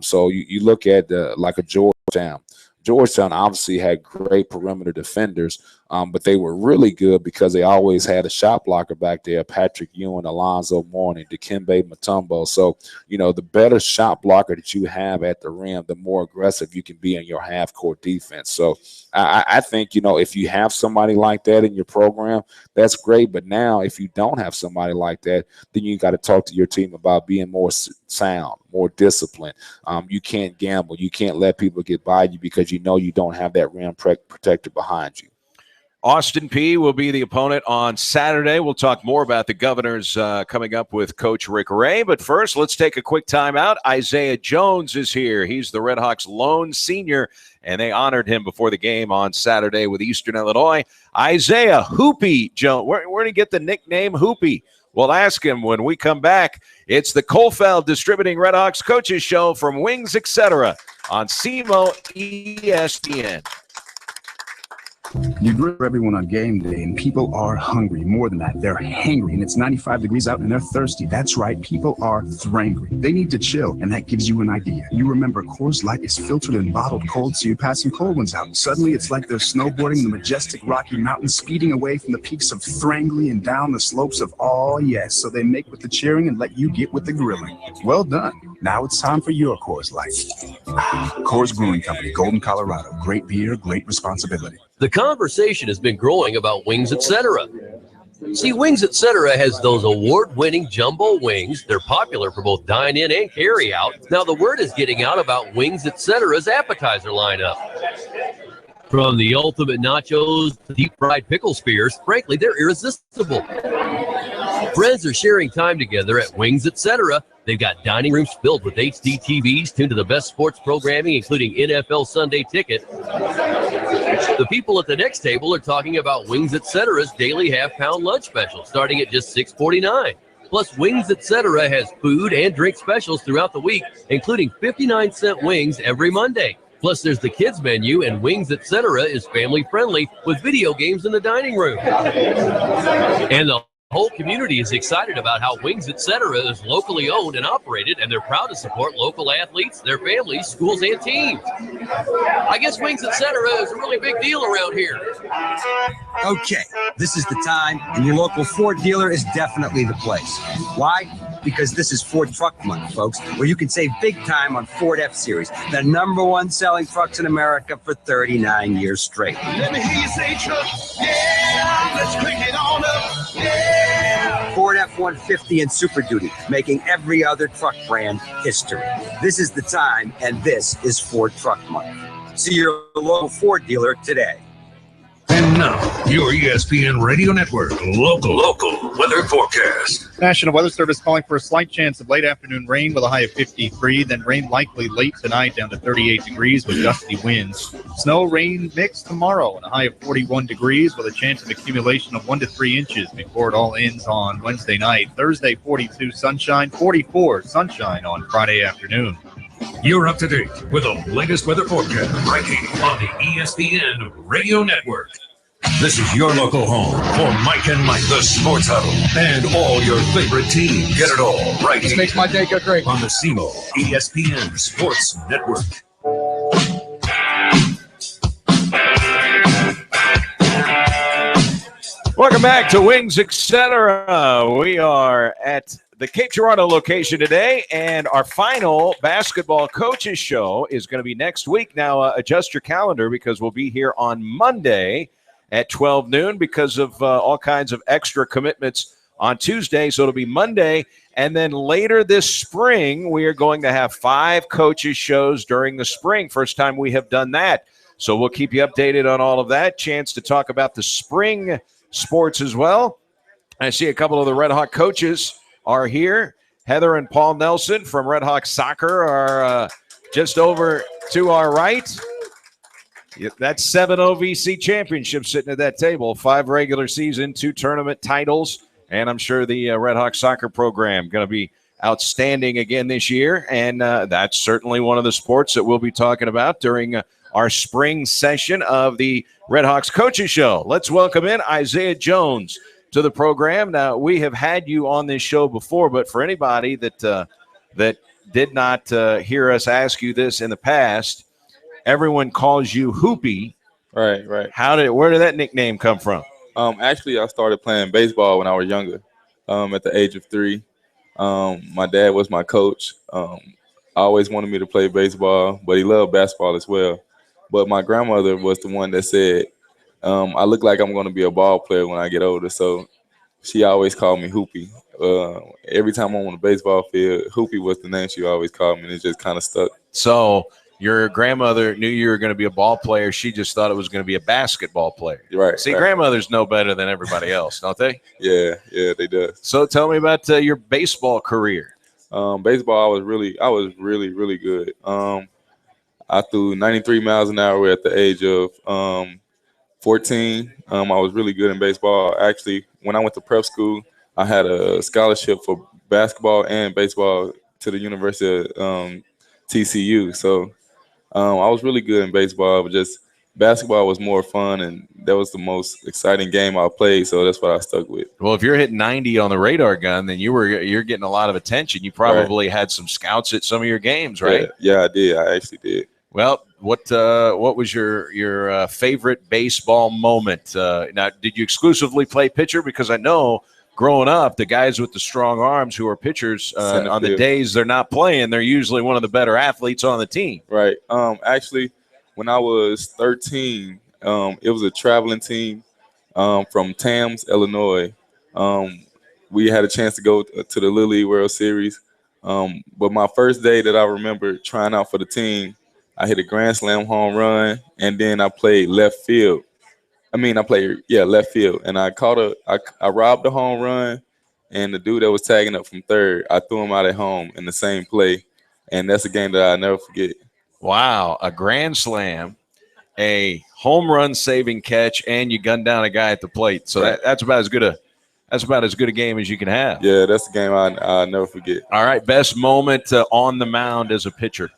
Speaker 10: So you look at like a Georgetown. Georgetown obviously had great perimeter defenders, but they were really good because they always had a shot blocker back there, Patrick Ewing, Alonzo Mourning, Dikembe Mutombo. So, the better shot blocker that you have at the rim, the more aggressive you can be in your half-court defense. So I think, if you have somebody like that in your program, that's great. But now if you don't have somebody like that, then you got to talk to your team about being more sound, more disciplined. You can't gamble. You can't let people get by you because you don't have that rim protector behind you.
Speaker 5: Austin Peay will be the opponent on Saturday. We'll talk more about the Governors coming up with Coach Rick Ray. But first, let's take a quick timeout. Isaiah Jones is here. He's the Redhawks' lone senior, and they honored him before the game on Saturday with Eastern Illinois. Isaiah Hoopy Jones. Where did he get the nickname Hoopy? We'll ask him when we come back. It's the Colfeld Distributing Redhawks Coaches Show from Wings Etc. on SEMO ESPN.
Speaker 22: You grill everyone on game day, and people are hungry. More than that, they're hangry, and it's 95 degrees out, and they're thirsty. That's right, people are thrangry. They need to chill, and that gives you an idea. You remember Coors Light is filtered and bottled cold, so you pass some cold ones out. Suddenly, it's like they're snowboarding the majestic Rocky Mountains, speeding away from the peaks of Thrangly and down the slopes of yes. So they make with the cheering and let you get with the grilling. Well done. Now it's time for your Coors Light. Coors Brewing Company, Golden, Colorado. Great beer, great responsibility.
Speaker 26: The conversation has been growing about Wings Etc. See, Wings Etc. has those award-winning jumbo wings. They're popular for both dine-in and carry-out. Now, the word is getting out about Wings Etc.'s appetizer lineup. From the ultimate nachos to deep-fried pickle spears, frankly, they're irresistible. Friends are sharing time together at Wings Etc. They've got dining rooms filled with HD TVs tuned to the best sports programming, including NFL Sunday Ticket. The people at the next table are talking about Wings Etc.'s daily half-pound lunch special, starting at just $6.49. Plus, Wings Etc. has food and drink specials throughout the week, including 59-cent wings every Monday. Plus, there's the kids menu, and Wings Etc. is family-friendly with video games in the dining room. And the whole community is excited about how Wings Etc. is locally owned and operated, and they're proud to support local athletes, their families, schools, and teams. I guess Wings Etc. is a really big deal around here.
Speaker 27: Okay, this is the time, and your local Ford dealer is definitely the place. Why? Because this is Ford Truck Month, folks, where you can save big time on Ford F-Series, the #1 selling trucks in America for 39 years straight.
Speaker 19: Let me hear you say truck, yeah, let's crank it on up, yeah.
Speaker 27: Ford F-150 and Super Duty, making every other truck brand history. This is the time, and this is Ford Truck Month. See your local Ford dealer today.
Speaker 2: And now, your ESPN Radio Network local weather forecast.
Speaker 6: National Weather Service calling for a slight chance of late afternoon rain with a high of 53, then rain likely late tonight down to 38 degrees with gusty winds. Snow rain mix tomorrow and a high of 41 degrees with a chance of accumulation of 1 to 3 inches before it all ends on Wednesday night. Thursday, 42 sunshine, 44 sunshine on Friday afternoon.
Speaker 2: You're up to date with the latest weather forecast right here on the ESPN Radio Network. This is your local home for Mike and Mike, the Sports Huddle, and all your favorite teams. Get it all right here.
Speaker 8: This makes my day go great.
Speaker 2: On the SEMO ESPN Sports Network.
Speaker 5: Welcome back to Wings Etc. We are at the Cape Girardeau location today, and our final basketball coaches show is going to be next week. Now, adjust your calendar because we'll be here on Monday at 12 noon because of all kinds of extra commitments on Tuesday. So it'll be Monday, and then later this spring, we are going to have 5 coaches shows during the spring. First time we have done that. So we'll keep you updated on all of that. Chance to talk about the spring sports as well. I see a couple of the Red Hawk coaches are here. Heather and Paul Nelson from Red Hawk Soccer are just over to our right. That's 7 OVC championships sitting at that table, 5 regular season, 2 tournament titles, and I'm sure the Red Hawk soccer program going to be outstanding again this year, and that's certainly one of the sports that we'll be talking about during our spring session of the Redhawks Coaches Show. Let's welcome in Isaiah Jones to the program. Now, we have had you on this show before, but for anybody that did not hear us ask you this in the past, everyone calls you Hoopy.
Speaker 10: Right.
Speaker 5: Where did that nickname come from?
Speaker 10: Actually, I started playing baseball when I was younger, at the age of 3. My dad was my coach. Always wanted me to play baseball, but he loved basketball as well. But my grandmother was the one that said, I look like I'm going to be a ball player when I get older. So she always called me Hoopy. Every time I'm on the baseball field, Hoopy was the name she always called me, and it just kind of stuck.
Speaker 5: So your grandmother knew you were going to be a ball player. She just thought it was going to be a basketball player.
Speaker 10: Right.
Speaker 5: See, grandmothers know better than everybody else, don't they?
Speaker 10: Yeah, they do.
Speaker 5: So tell me about your baseball career.
Speaker 10: Baseball, I was really good. I threw 93 miles an hour at the age of 14. I was really good in baseball. Actually, when I went to prep school, I had a scholarship for basketball and baseball to the University of TCU. So I was really good in baseball, but just basketball was more fun, and that was the most exciting game I played. So that's what I stuck with.
Speaker 5: Well, if you're hitting 90 on the radar gun, then you're getting a lot of attention. You probably had some scouts at some of your games, right?
Speaker 10: Yeah, I did. I actually did.
Speaker 5: Well, what was your favorite baseball moment? Now, did you exclusively play pitcher? Because I know growing up, the guys with the strong arms who are pitchers, on the days they're not playing, they're usually one of the better athletes on the team.
Speaker 10: Right. Actually, when I was 13, it was a traveling team from Tams, Illinois. We had a chance to go to the Little League World Series. But my first day that I remember trying out for the team, I hit a grand slam home run, and then I played left field. Left field, and I robbed a home run, and the dude that was tagging up from third, I threw him out at home in the same play, and that's a game that I'll never forget.
Speaker 5: Wow, a grand slam, a home run saving catch, and you gunned down a guy at the plate. So that's about as good a game as you can have.
Speaker 10: Yeah, that's a game I'll never forget.
Speaker 5: All right, best moment on the mound as a pitcher.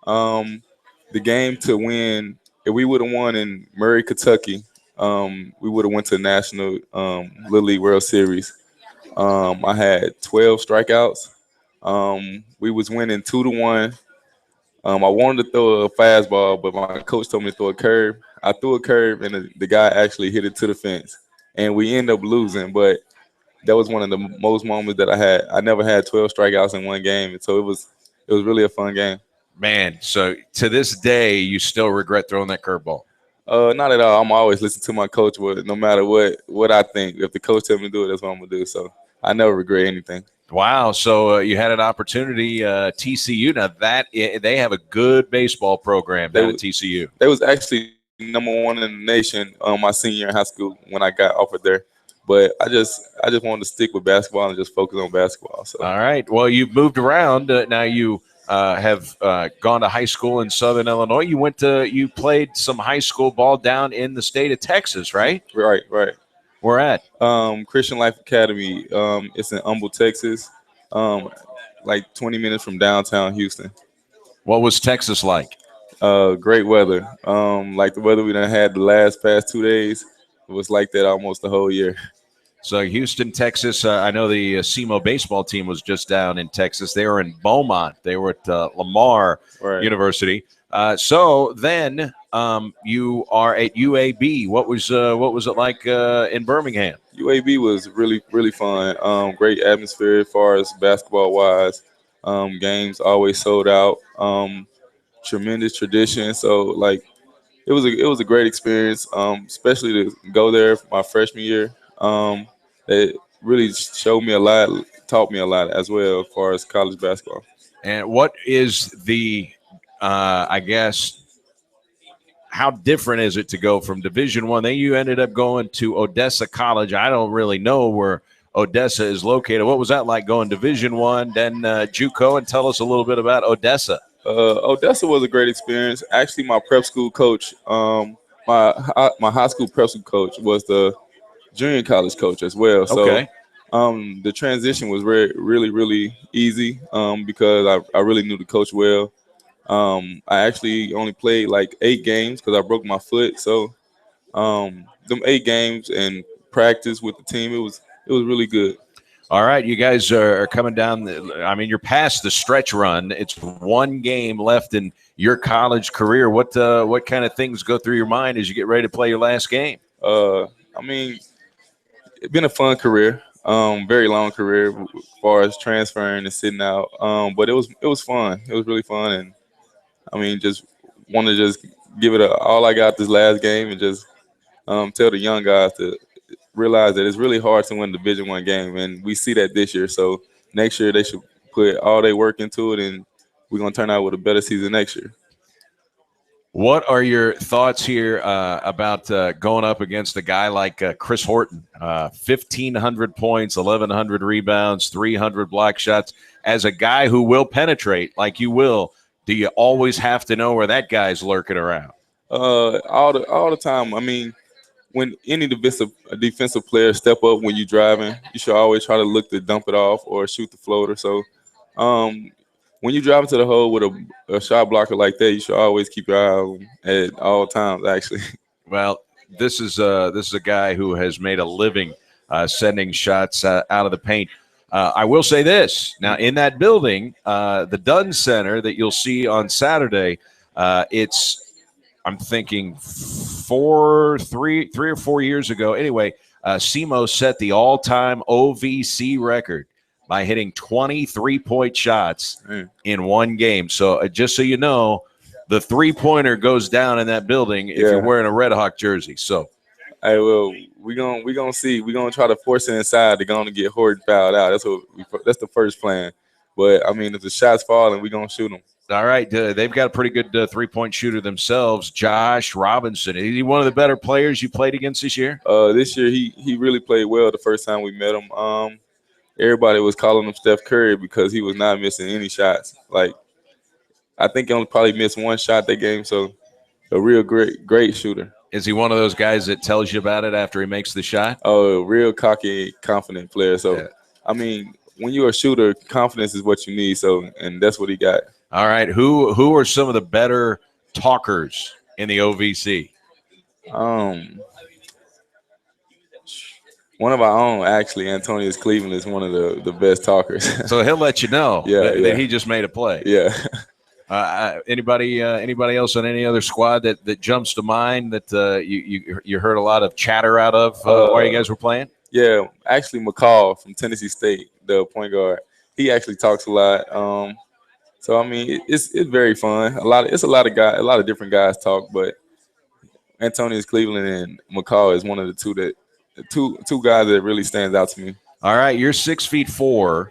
Speaker 10: The game to win, if we would have won in Murray, Kentucky, we would have went to the National Little League World Series. I had 12 strikeouts. We was winning 2-1. I wanted to throw a fastball, but my coach told me to throw a curve. I threw a curve, and the guy actually hit it to the fence, and we ended up losing. But that was one of the most moments that I had. I never had 12 strikeouts in one game, and so it was really a fun game.
Speaker 5: Man, so to this day, you still regret throwing that curveball?
Speaker 10: Not at all. I'm always listening to my coach. No matter what I think, if the coach tells me to do it, that's what I'm gonna do. So I never regret anything.
Speaker 5: Wow. So you had an opportunity, TCU. Now they have a good baseball program down at TCU.
Speaker 10: They was actually #1 in the nation my senior year in high school when I got offered there. But I just wanted to stick with basketball and just focus on basketball. So.
Speaker 5: All right. Well, you've moved around. Now you have gone to high school in Southern Illinois. You played some high school ball down in the state of Texas, right?
Speaker 10: Right.
Speaker 5: Where at?
Speaker 10: Christian Life Academy. It's in Humble, Texas, like 20 minutes from downtown Houston.
Speaker 5: What was Texas like?
Speaker 10: Great weather. Like the weather we done had the past 2 days. It was like that almost the whole year.
Speaker 5: So Houston, Texas, I know the SEMO baseball team was just down in Texas. They were in Beaumont. They were at Lamar University. So then you are at UAB. What was it like in Birmingham?
Speaker 10: UAB was really, really fun. Great atmosphere as far as basketball-wise. Games always sold out. Tremendous tradition. So, like, it was a great experience, especially to go there for my freshman year. It really showed me a lot, taught me a lot as well as far as college basketball.
Speaker 5: And what is the, I guess, how different is it to go from Division I? Then you ended up going to Odessa College. I don't really know where Odessa is located. What was that like going Division I, then JUCO? And tell us a little bit about Odessa.
Speaker 10: Odessa was a great experience. Actually, my prep school coach, my high school prep school coach was the junior college coach as well. So,
Speaker 5: okay.
Speaker 10: The transition was really easy because I really knew the coach well. I actually only played like 8 games because I broke my foot. So them 8 games and practice with the team, it was really good.
Speaker 5: All right, you guys are coming down. You're past the stretch run. It's 1 game left in your college career. What kind of things go through your mind as you get ready to play your last game?
Speaker 10: It's been a fun career, very long career as far as transferring and sitting out. But it was fun. It was really fun, and just want to just give it all I got this last game, and just tell the young guys to realize that it's really hard to win a Division I game, and we see that this year. So next year they should put all their work into it, and we're gonna turn out with a better season next year.
Speaker 5: What are your thoughts here about going up against a guy like Chris Horton? 1,500 points, 1,100 rebounds, 300 block shots. As a guy who will penetrate like you will, do you always have to know where that guy's lurking around?
Speaker 10: All the time. When any defensive player step up when you're driving, you should always try to look to dump it off or shoot the floater. So when you drive into the hole with a shot blocker like that, you should always keep your eye on him at all times, actually.
Speaker 5: Well, this is a guy who has made a living sending shots out of the paint. I will say this. Now, in that building, the Dunn Center that you'll see on Saturday, I'm thinking 3 or 4 years ago. Anyway, SEMO set the all-time OVC record by hitting 23-point shots in 1 game. So just so you know, the 3-pointer goes down in that building if you're wearing a Redhawk jersey. So,
Speaker 10: hey, well, we gonna see. We're gonna try to force it inside. They're gonna get Horton fouled out. That's the first plan. But if the shots falling, we're gonna shoot them.
Speaker 5: All right, they've got a pretty good 3-point shooter themselves, Josh Robinson. Is he one of the better players you played against this year?
Speaker 10: This year he really played well the first time we met him. Everybody was calling him Steph Curry because he was not missing any shots. Like, I think he only probably missed 1 shot that game. So, a real great shooter.
Speaker 5: Is he one of those guys that tells you about it after he makes the shot?
Speaker 10: Oh, a real cocky, confident player. So, when you're a shooter, confidence is what you need. So, and that's what he got.
Speaker 5: All right, who are some of the better talkers in the OVC?
Speaker 10: One of our own, actually, Antonius Cleveland is one of the best talkers.
Speaker 5: So he'll let you know that he just made a play.
Speaker 10: Yeah.
Speaker 5: Anybody else on any other squad that jumps to mind that you heard a lot of chatter out of while you guys were playing?
Speaker 10: Yeah, actually McCall from Tennessee State, the point guard. He actually talks a lot. So it's very fun. A lot of different guys talk, but Antonius Cleveland and McCall is one of the two guys that really stands out to me.
Speaker 5: All right, you're 6'4",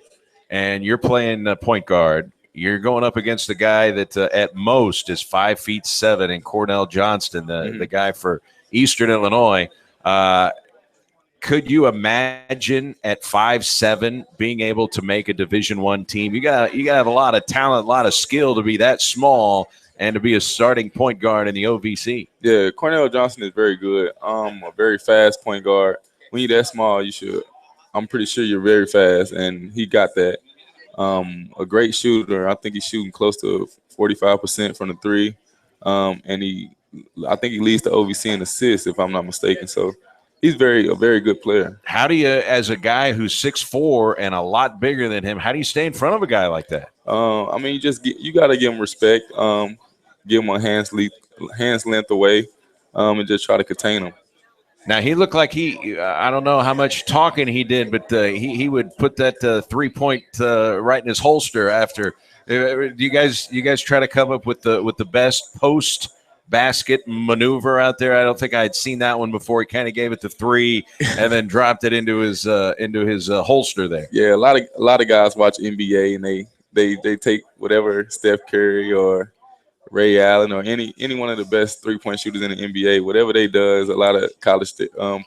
Speaker 5: and you're playing point guard. You're going up against a guy that at most is 5'7" in Cornell Johnston, the guy for Eastern Illinois. Could you imagine at 5'7" being able to make a Division I team? You got to have a lot of talent, a lot of skill to be that small and to be a starting point guard in the OVC.
Speaker 10: Yeah, Cornell Johnston is very good. A very fast point guard. When you're that small, I'm pretty sure you're very fast, and he got that. A great shooter. I think he's shooting close to 45% from the 3, and I think he leads the OVC in assists, if I'm not mistaken. So he's a very good player.
Speaker 5: How do you, as a guy who's 6'4" and a lot bigger than him, how do you stay in front of a guy like that?
Speaker 10: You got to give him respect. Give him a hand's length away, and just try to contain him.
Speaker 5: Now, he looked like I don't know how much talking he did, but he would put that 3-point right in his holster after. Do you guys try to come up with the best post basket maneuver out there? I don't think I had seen that one before. He kind of gave it the 3 and then dropped it into his holster there.
Speaker 10: Yeah, a lot of guys watch NBA and they take whatever Steph Curry or Ray Allen or any one of the best 3-point shooters in the NBA, whatever they does, a lot of college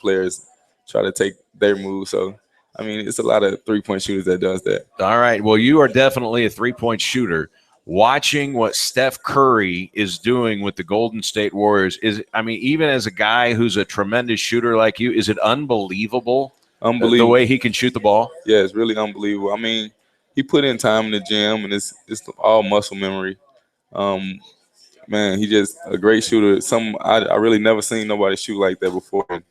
Speaker 10: players try to take their move. So, it's a lot of 3-point shooters that does that.
Speaker 5: All right. Well, you are definitely a 3-point shooter. Watching what Steph Curry is doing with the Golden State Warriors even as a guy who's a tremendous shooter like you, is it unbelievable
Speaker 10: unbelievable.
Speaker 11: The way he can shoot the ball.
Speaker 10: Yeah, it's really unbelievable. I mean, he put in time in the gym, and it's all muscle memory. Man, he just a great shooter. I really never seen nobody shoot like that before.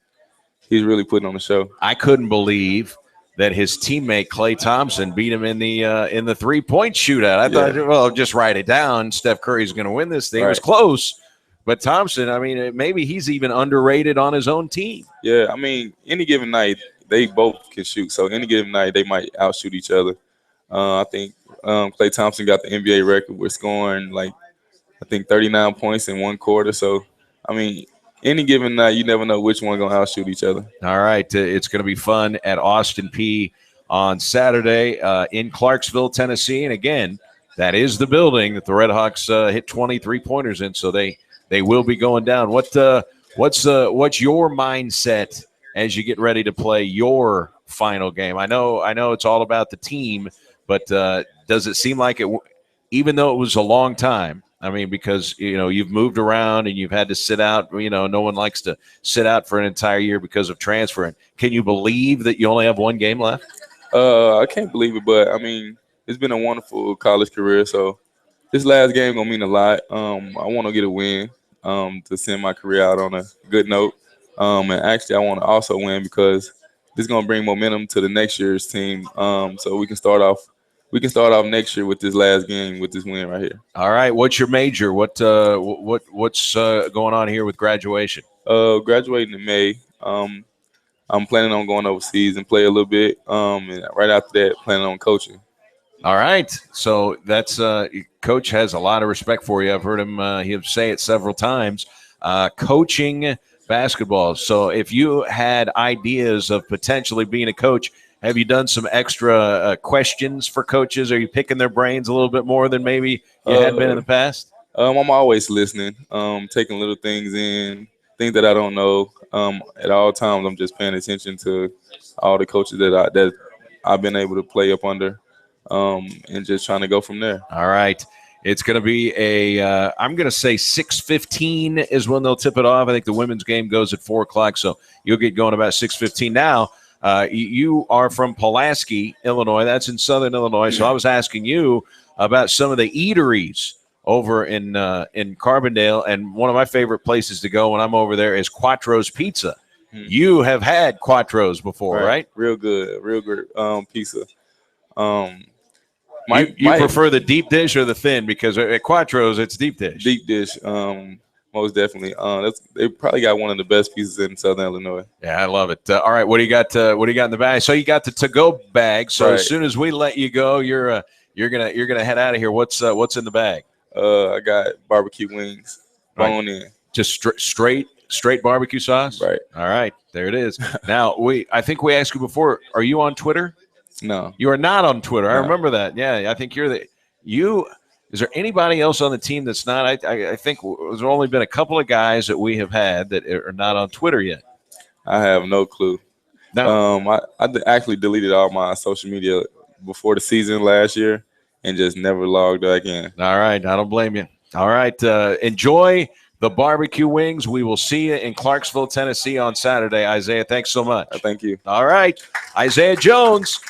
Speaker 10: He's really putting on the show.
Speaker 11: I couldn't believe that his teammate Klay Thompson beat him in the 3-point shootout. I thought, well, just write it down. Steph Curry's going to win this thing. Right. It was close, but Thompson, I mean, maybe he's even underrated on his own team.
Speaker 10: Yeah, I mean, any given night they both can shoot. So any given night they might outshoot each other. I think Klay Thompson got the NBA record with scoring I think 39 points in one quarter. So, I mean, any given night, you never know which one going to outshoot each other.
Speaker 11: All right. It's going to be fun at Austin Peay on Saturday in Clarksville, Tennessee. And, again, that is the building that the Redhawks hit 23 pointers in. So they will be going down. What's your mindset as you get ready to play your final game? I know it's all about the team, but does it seem like even though it was a long time, I mean, because, you've moved around and you've had to sit out, no one likes to sit out for an entire year because of transferring. Can you believe that you only have one game left?
Speaker 10: I can't believe it, but, I mean, it's been a wonderful college career. So this last game going to mean a lot. I want to get a win to send my career out on a good note. And actually, I want to also win because this is going to bring momentum to the next year's team. So we can start off next year with this last game with this win right here.
Speaker 11: All right. What's your major? What's going on here with graduation?
Speaker 10: Graduating in May. I'm planning on going overseas and play a little bit. And right after that, planning on coaching.
Speaker 11: All right. So that's Coach has a lot of respect for you. I've heard him say it several times. Coaching basketball. So if you had ideas of potentially being a coach, have you done some extra questions for coaches? Are you picking their brains a little bit more than maybe you had been in the past?
Speaker 10: I'm always listening, taking little things in, things that I don't know. At all times, I'm just paying attention to all the coaches that I've been able to play up under, and just trying to go from there.
Speaker 11: All right. It's going to be I'm going to say 6:15 is when they'll tip it off. I think the women's game goes at 4 o'clock, so you'll get going about 6:15 now. You are from Pulaski, Illinois. That's in southern Illinois. So I was asking you about some of the eateries over in Carbondale, and one of my favorite places to go when I'm over there is Quattro's Pizza. You have had Quattro's before, right?
Speaker 10: Real good pizza.
Speaker 11: You prefer the deep dish or the thin? Because at Quattro's, it's deep dish.
Speaker 10: Deep dish. Most definitely. They probably got one of the best pieces in Southern Illinois.
Speaker 11: Yeah, I love it. All right, what do you got? What do you got in the bag? So you got the to-go bag. So As soon as we let you go, you're gonna head out of here. What's in the bag?
Speaker 10: I got barbecue wings, bone in.
Speaker 11: Just straight barbecue sauce.
Speaker 10: Right.
Speaker 11: All right, there it is. Now I think we asked you before. Are you on Twitter?
Speaker 10: No,
Speaker 11: you are not on Twitter. No. I remember that. Yeah, I think Is there anybody else on the team that's not? I think there's only been a couple of guys that we have had that are not on Twitter yet.
Speaker 10: I have no clue. No. I actually deleted all my social media before the season last year and just never logged back in.
Speaker 11: All right. I don't blame you. All right. Enjoy the barbecue wings. We will see you in Clarksville, Tennessee on Saturday. Isaiah, thanks so much.
Speaker 10: Thank you.
Speaker 11: All right. Isaiah Jones.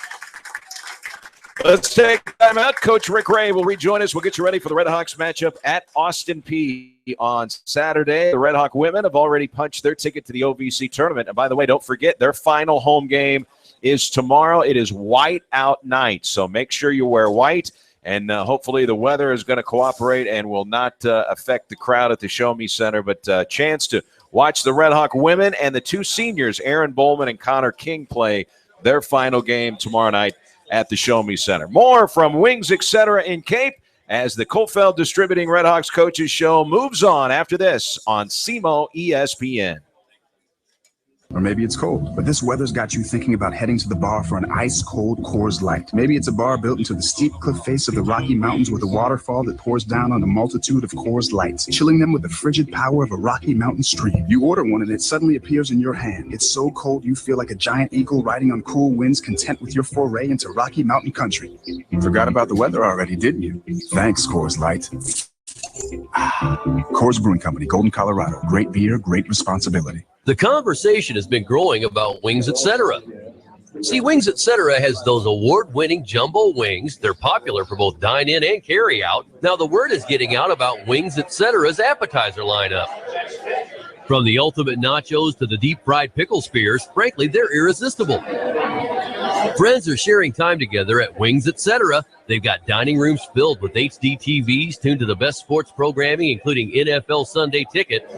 Speaker 11: Let's take time out. Coach Rick Ray will rejoin us. We'll get you ready for the Redhawks matchup at Austin Peay on Saturday. The Redhawk women have already punched their ticket to the OVC tournament. And by the way, don't forget, their final home game is tomorrow. It is white out night, so make sure you wear white. And hopefully the weather is going to cooperate and will not affect the crowd at the Show Me Center. But a chance to watch the Redhawk women and the two seniors, Aaron Bowman and Connor King, play their final game tomorrow night at the Show Me Center. More from Wings, Etc. in Cape as the Kofeld Distributing Redhawks Coaches Show moves on after this on SEMO ESPN.
Speaker 22: Or maybe it's cold, but this weather's got you thinking about heading to the bar for an ice-cold Coors Light. Maybe it's a bar built into the steep cliff face of the Rocky Mountains with a waterfall that pours down on a multitude of Coors Lights, chilling them with the frigid power of a Rocky Mountain stream. You order one and it suddenly appears in your hand. It's so cold you feel like a giant eagle riding on cool winds, content with your foray into Rocky Mountain country. You forgot about the weather already, didn't you? Thanks, Coors Light. Coors Brewing Company, Golden, Colorado. Great beer, great responsibility.
Speaker 26: The conversation has been growing about Wings, Etc. See, Wings Etc. has those award-winning jumbo wings. They're popular for both dine-in and carry-out. Now the word is getting out about Wings Etc.'s appetizer lineup. From the ultimate nachos to the deep-fried pickle spears, frankly, they're irresistible. Friends are sharing time together at Wings Etc. They've got dining rooms filled with HD TVs tuned to the best sports programming, including NFL Sunday Ticket.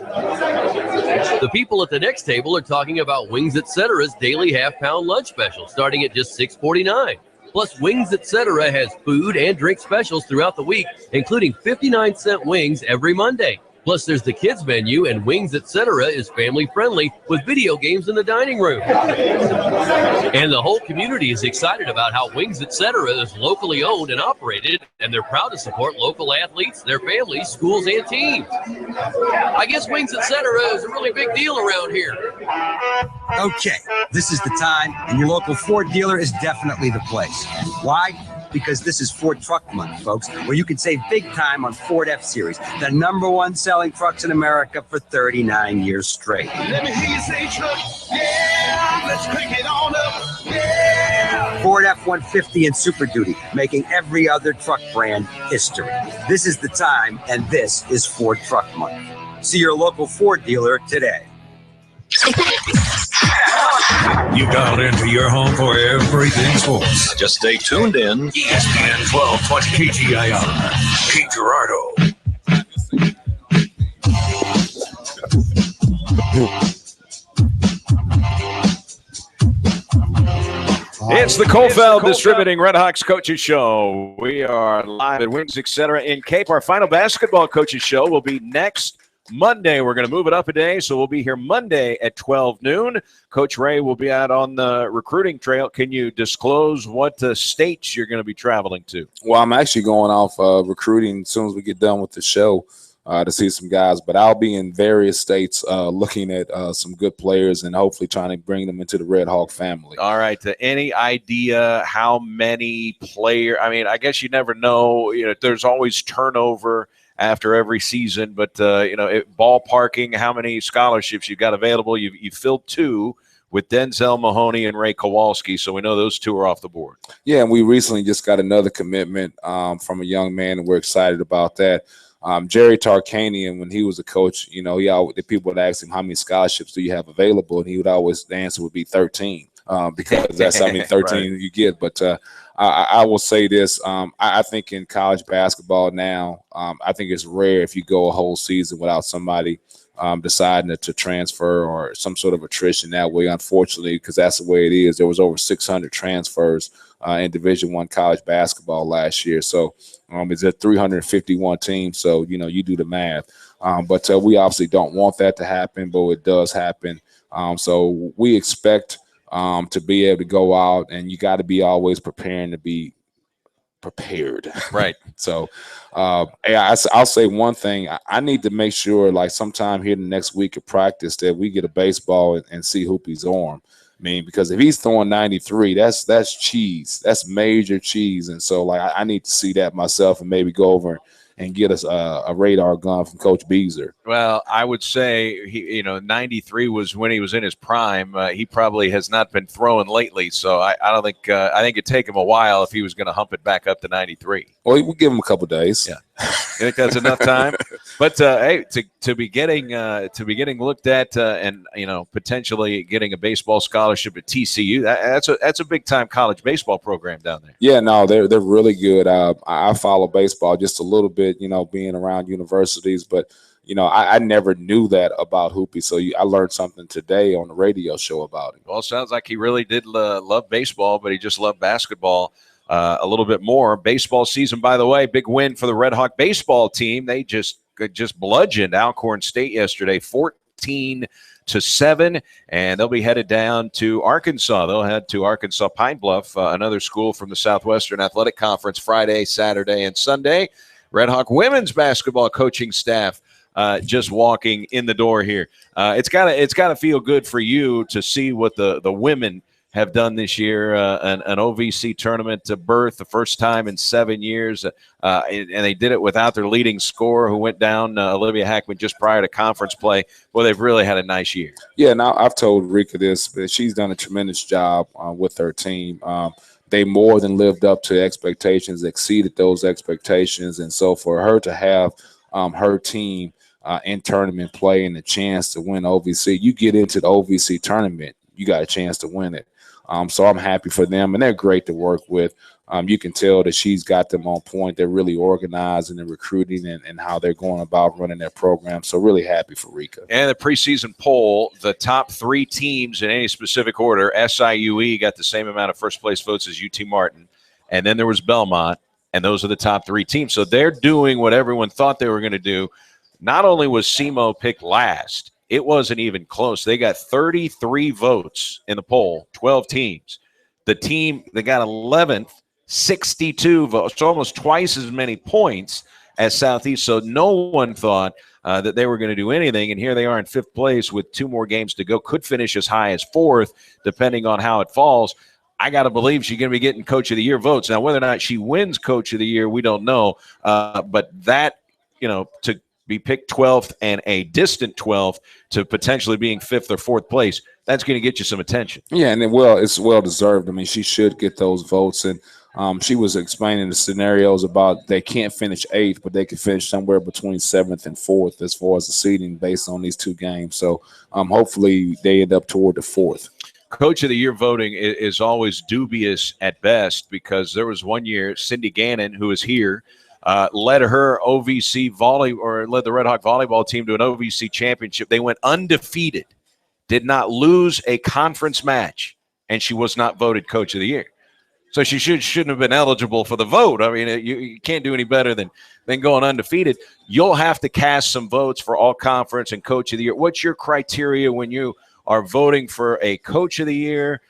Speaker 26: The people at the next table are talking about Wings Etc.'s daily half-pound lunch special, starting at just $6.49. Plus, Wings Etc. has food and drink specials throughout the week, including 59-cent wings every Monday. Plus, there's the kids menu, and Wings Etc. is family-friendly with video games in the dining room. And the whole community is excited about how Wings Etc. is locally owned and operated, and they're proud to support local athletes, their families, schools, and teams. I guess Wings Etc. is a really big deal around here.
Speaker 27: Okay, this is the time, and your local Ford dealer is definitely the place. Why? Because this is Ford Truck Month, folks, where you can save big time on Ford F-Series, the #1 selling trucks in America for 39 years straight.
Speaker 19: Let me hear you say truck, yeah, let's crank it on up, yeah.
Speaker 27: Ford F-150 and Super Duty, making every other truck brand history. This is the time, and this is Ford Truck Month. See your local Ford dealer today.
Speaker 2: You dialed into your home for everything sports. Just stay tuned in. ESPN 1220 KGIR. Pete Gerardo.
Speaker 11: It's the Kofeld Distributing Redhawks Coaches Show. We are live at Wings Etc. in Cape. Our final basketball coaches show will be next Monday. We're going to move it up a day, so we'll be here Monday at 12 noon. Coach Ray will be out on the recruiting trail. Can you disclose what states you're going to be traveling to?
Speaker 10: Well, I'm actually going off recruiting as soon as we get done with the show to see some guys. But I'll be in various states looking at some good players and hopefully trying to bring them into the Red Hawk family.
Speaker 11: All right. Any idea how many players? I mean, I guess you never know. You know, there's always turnover after every season, but ballparking, how many scholarships you've got available? You filled 2 with Denzel Mahoney and Ray Kowalski, so we know those 2 are off the board.
Speaker 10: Yeah, and we recently just got another commitment from a young man, and we're excited about that. Jerry Tarkanian, when he was a coach, the people would ask him how many scholarships do you have available, and he would always, the answer would be 13. Because that's how many 13 right. You get. But I will say this. I think in college basketball now, I think it's rare if you go a whole season without somebody deciding to transfer or some sort of attrition that way, unfortunately, because that's the way it is. There was over 600 transfers in Division I college basketball last year. So it's at 351 teams. So, you do the math. But we obviously don't want that to happen, but it does happen. So we expect to be able to go out, and you got to be always preparing to be prepared.
Speaker 11: Right.
Speaker 10: So I'll say one thing. I need to make sure, like sometime here the next week of practice, that we get a baseball and see Hoopy's arm. I mean, because if he's throwing 93, that's cheese. That's major cheese. And so, I need to see that myself and maybe go over and get us a radar gun from Coach Beazer.
Speaker 11: Well, I would say 93 was when he was in his prime. He probably has not been throwing lately, so I don't think I think it'd take him a while if he was going to hump it back up to 93.
Speaker 10: Well, we'll give him a couple days.
Speaker 11: Yeah, you think that's enough time? But hey, to be getting looked at and potentially getting a baseball scholarship at TCU, that's a big time college baseball program down there.
Speaker 10: Yeah, no, they're really good. I follow baseball just a little bit, being around universities, but I never knew that about Hoopy, so I learned something today on the radio show about him.
Speaker 11: Well, it sounds like he really did love baseball, but he just loved basketball a little bit more. Baseball season, by the way, big win for the Red Hawk baseball team. They just bludgeoned Alcorn State yesterday, 14-7, and they'll be headed down to Arkansas. They'll head to Arkansas Pine Bluff, another school from the Southwestern Athletic Conference, Friday, Saturday, and Sunday. Red Hawk women's basketball coaching staff just walking in the door here. It's gotta feel good for you to see what the women have done this year, an OVC tournament to berth the first time in 7 years, and they did it without their leading scorer who went down, Olivia Hackman, just prior to conference play. Well, they've really had a nice year.
Speaker 10: Yeah, now I've told Rika this, but she's done a tremendous job with her team. They more than lived up to expectations, exceeded those expectations, and so for her to have her team in tournament play and the chance to win OVC, you get into the OVC tournament, you got a chance to win it. So I'm happy for them, and they're great to work with. You can tell that she's got them on point. They're really organized in the recruiting and how they're going about running their program. So really happy for Rika.
Speaker 11: And the preseason poll, the top 3 teams in any specific order, SIUE got the same amount of first-place votes as UT Martin, and then there was Belmont, and those are the top 3 teams. So they're doing what everyone thought they were going to do. Not only was SEMO picked last, it wasn't even close. They got 33 votes in the poll, 12 teams. The team that got 11th, 62 votes, so almost twice as many points as Southeast. So no one thought that they were going to do anything, and here they are in 5th place with 2 more games to go. Could finish as high as 4th, depending on how it falls. I got to believe she's going to be getting Coach of the Year votes. Now, whether or not she wins Coach of the Year, we don't know. But that, to be picked 12th and a distant 12th to potentially being 5th or 4th place, that's going to get you some attention.
Speaker 10: Yeah, and it's well deserved. I mean, she should get those votes. And she was explaining the scenarios about they can't finish 8th, but they can finish somewhere between 7th and 4th as far as the seeding based on these 2 games. So hopefully they end up toward the 4th.
Speaker 11: Coach of the Year voting is always dubious at best, because there was one year Cindy Gannon, who is here, led her OVC led the Red Hawk volleyball team to an OVC championship. They went undefeated, did not lose a conference match, and she was not voted Coach of the Year. So she shouldn't have been eligible for the vote. I mean, you can't do any better than going undefeated. You'll have to cast some votes for all conference and Coach of the Year. What's your criteria when you are voting for a Coach of the Year?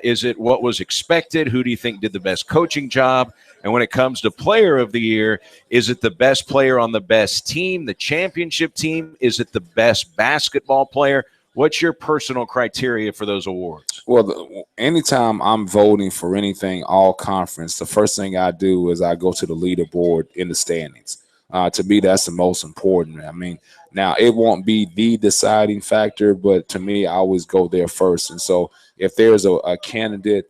Speaker 11: Is it what was expected? Who do you think did the best coaching job? And when it comes to Player of the Year, is it the best player on the best team, the championship team? Is it the best basketball player? What's your personal criteria for those awards?
Speaker 10: Well, anytime I'm voting for anything all conference, the first thing I do is I go to the leaderboard in the standings. To me, that's the most important. I mean, now it won't be the deciding factor, but to me, I always go there first. And so if there's a candidate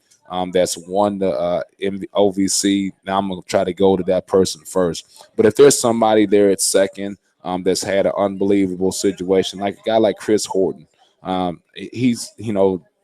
Speaker 10: that's won the OVC, now I'm going to try to go to that person first. But if there's somebody there at second that's had an unbelievable situation, like a guy like Chris Horton, he's,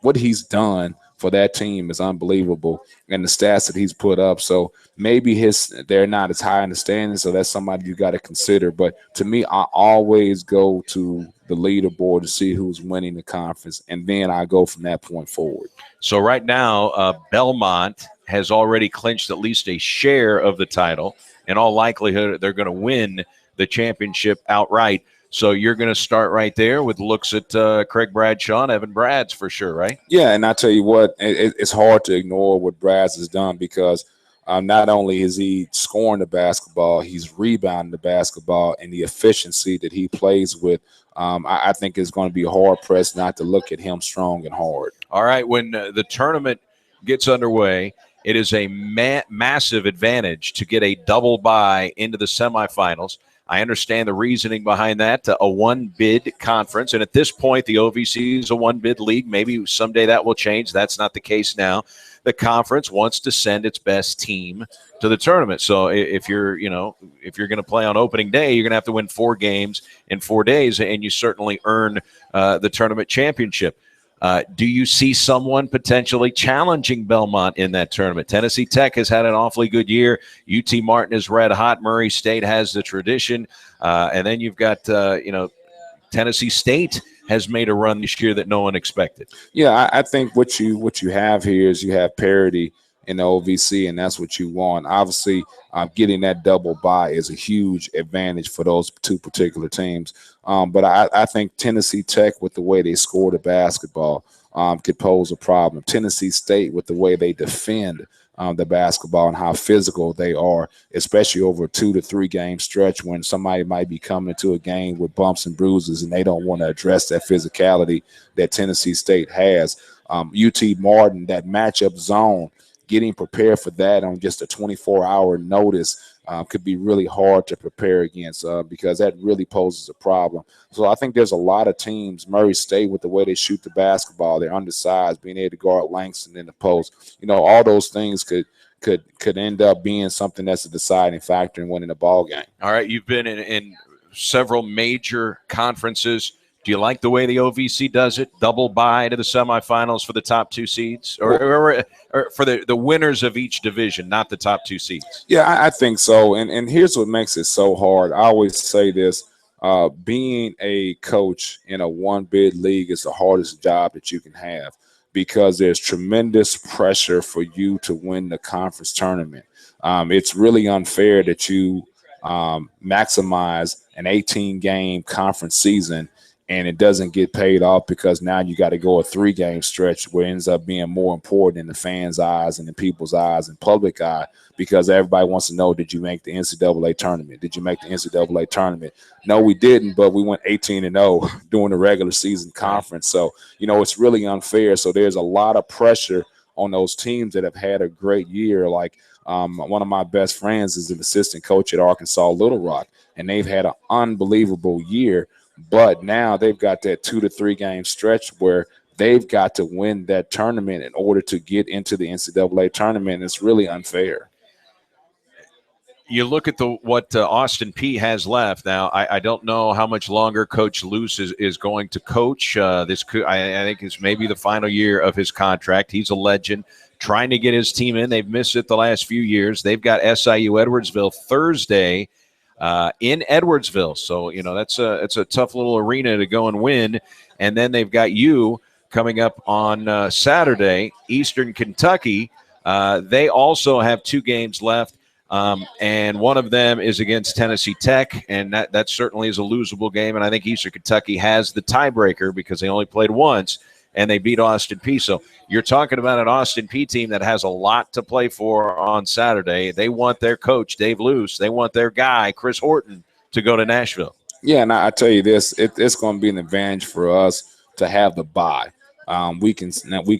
Speaker 10: what he's done for that team is unbelievable, and the stats that he's put up. So maybe they're not as high in the standings, so that's somebody you got to consider. But to me, I always go to the leaderboard to see who's winning the conference, and then I go from that point forward.
Speaker 11: So right now, Belmont has already clinched at least a share of the title. In all likelihood, they're going to win the championship outright. So you're going to start right there with looks at Craig Bradshaw and Evan Brads for sure, right?
Speaker 10: Yeah, and I tell you what, it's hard to ignore what Brads has done, because not only is he scoring the basketball, he's rebounding the basketball, and the efficiency that he plays with, I think it's going to be hard-pressed not to look at him strong and hard.
Speaker 11: All right, when the tournament gets underway, it is a massive advantage to get a double bye into the semifinals. I understand the reasoning behind that, a one-bid conference. And at this point, the OVC is a one-bid league. Maybe someday that will change. That's not the case now. The conference wants to send its best team to the tournament. So if you're going to play on opening day, you're going to have to win 4 games in 4 days, and you certainly earn the tournament championship. Do you see someone potentially challenging Belmont in that tournament? Tennessee Tech has had an awfully good year. UT Martin is red hot. Murray State has the tradition. And then you've got, Tennessee State has made a run this year that no one expected.
Speaker 10: Yeah, I think what you have here is you have parity in the OVC, and that's what you want. Obviously, getting that double bye is a huge advantage for those 2 particular teams. But I think Tennessee Tech, with the way they score the basketball, could pose a problem. Tennessee State, with the way they defend, the basketball and how physical they are, especially over a 2 to 3 game stretch when somebody might be coming into a game with bumps and bruises and they don't want to address that physicality that Tennessee State has. UT Martin, that matchup zone, getting prepared for that on just a 24-hour notice could be really hard to prepare against because that really poses a problem. So I think there's a lot of teams, Murray State, with the way they shoot the basketball, they're undersized, being able to guard Langston in the post. All those things could end up being something that's a deciding factor in winning a ball game.
Speaker 11: All right, you've been in several major conferences. Do you like the way the OVC does it? Double bye to the semifinals for the top 2 seeds, or for the winners of each division, not the top 2 seeds?
Speaker 10: Yeah, I think so. And here's what makes it so hard. I always say this: being a coach in a one-bid league is the hardest job that you can have because there's tremendous pressure for you to win the conference tournament. It's really unfair that you maximize an 18-game conference season and it doesn't get paid off because now you got to go a 3-game stretch where it ends up being more important in the fans' eyes and in people's eyes and public eye because everybody wants to know, did you make the NCAA tournament? Did you make the NCAA tournament? No, we didn't, but we went 18-0 during the regular season conference. So, it's really unfair. So there's a lot of pressure on those teams that have had a great year. Like one of my best friends is an assistant coach at Arkansas Little Rock, and they've had an unbelievable year. But now they've got that 2 to 3 game stretch where they've got to win that tournament in order to get into the NCAA tournament. It's really unfair.
Speaker 11: You look at what Austin Peay has left now. I don't know how much longer Coach Luce is going to coach. I think it's maybe the final year of his contract. He's a legend, trying to get his team in. They've missed it the last few years. They've got SIU Edwardsville Thursday. In Edwardsville. So, it's a tough little arena to go and win. And then they've got you coming up on Saturday, Eastern Kentucky. They also have 2 games left, and one of them is against Tennessee Tech, and that certainly is a losable game. And I think Eastern Kentucky has the tiebreaker because they only played once, and they beat Austin Peay. So you're talking about an Austin Peay team that has a lot to play for on Saturday. They want their coach, Dave Luce. They want their guy, Chris Horton, to go to Nashville.
Speaker 10: Yeah, and I tell you this, it's going to be an advantage for us to have the bye. We can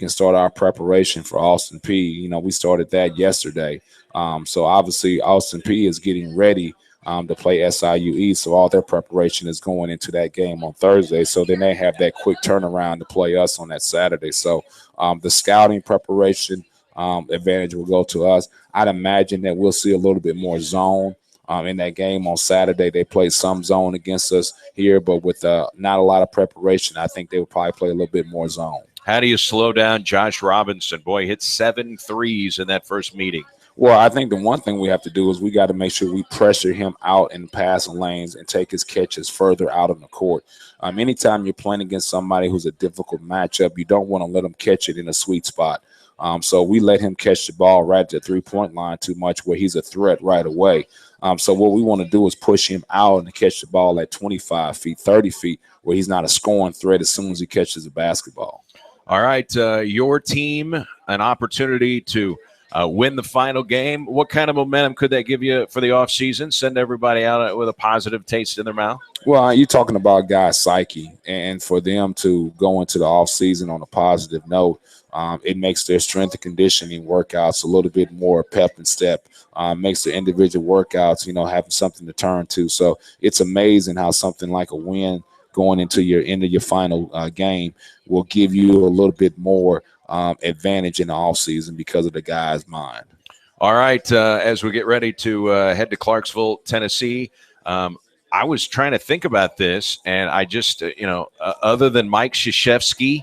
Speaker 10: start our preparation for Austin Peay. We started that yesterday. So obviously Austin Peay is getting ready to play SIU East. So all their preparation is going into that game on Thursday. So then they have that quick turnaround to play us on that Saturday. So the scouting preparation advantage will go to us. I'd imagine that we'll see a little bit more zone in that game on Saturday. They played some zone against us here, but with not a lot of preparation, I think they will probably play a little bit more zone.
Speaker 11: How do you slow down Josh Robinson? Boy, hit 7 threes in that first meeting.
Speaker 10: Well, I think the one thing we have to do is we got to make sure we pressure him out in the passing lanes and take his catches further out on the court. Anytime you're playing against somebody who's a difficult matchup, you don't want to let him catch it in a sweet spot. So we let him catch the ball right at the three-point line too much where he's a threat right away. So what we want to do is push him out and catch the ball at 25 feet, 30 feet, where he's not a scoring threat as soon as he catches the basketball.
Speaker 11: All right, your team, an opportunity to win the final game. What kind of momentum could that give you for the offseason? Send everybody out with a positive taste in their mouth?
Speaker 10: Well, you're talking about guys' psyche, and for them to go into the offseason on a positive note, it makes their strength and conditioning workouts a little bit more pep and step, makes the individual workouts, having something to turn to. So it's amazing how something like a win going into your final game will give you a little bit more advantage in the offseason because of the guy's mind.
Speaker 11: All right, as we get ready to head to Clarksville, Tennessee, I was trying to think about this, and I just, other than Mike Krzyzewski,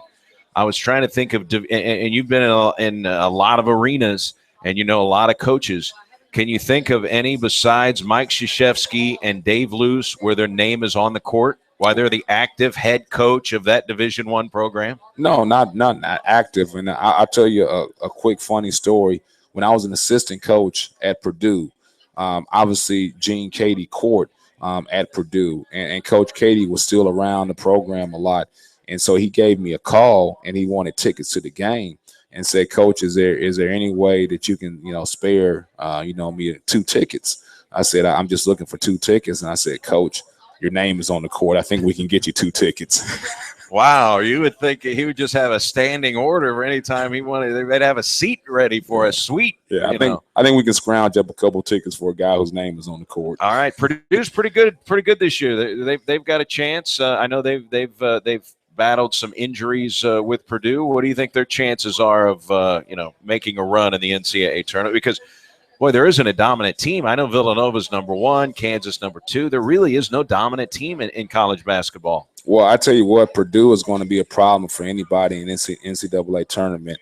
Speaker 11: I was trying to think of, and you've been in a lot of arenas, and a lot of coaches. Can you think of any besides Mike Krzyzewski and Dave Luce where their name is on the court? Why they're the active head coach of that Division I program?
Speaker 10: No, not active. And I'll tell you a quick funny story. When I was an assistant coach at Purdue, obviously Gene Cady Court at Purdue, and Coach Cady was still around the program a lot. And so he gave me a call, and he wanted tickets to the game. and said, Coach, is there any way that you can, spare, me 2 tickets? I said, I'm just looking for 2 tickets. And I said, Coach, your name is on the court. I think we can get you 2 tickets.
Speaker 11: Wow, you would think he would just have a standing order for any time he wanted. They'd have a seat ready for a suite.
Speaker 10: Yeah, I think we can scrounge up a couple tickets for a guy whose name is on the court.
Speaker 11: All right, Purdue's pretty good this year. They've got a chance. I know they've battled some injuries with Purdue. What do you think their chances are of making a run in the NCAA tournament? Because boy, there isn't a dominant team. I know Villanova's number 1, Kansas number 2. There really is no dominant team in college basketball.
Speaker 10: Well, I tell you what, Purdue is going to be a problem for anybody in NCAA tournament.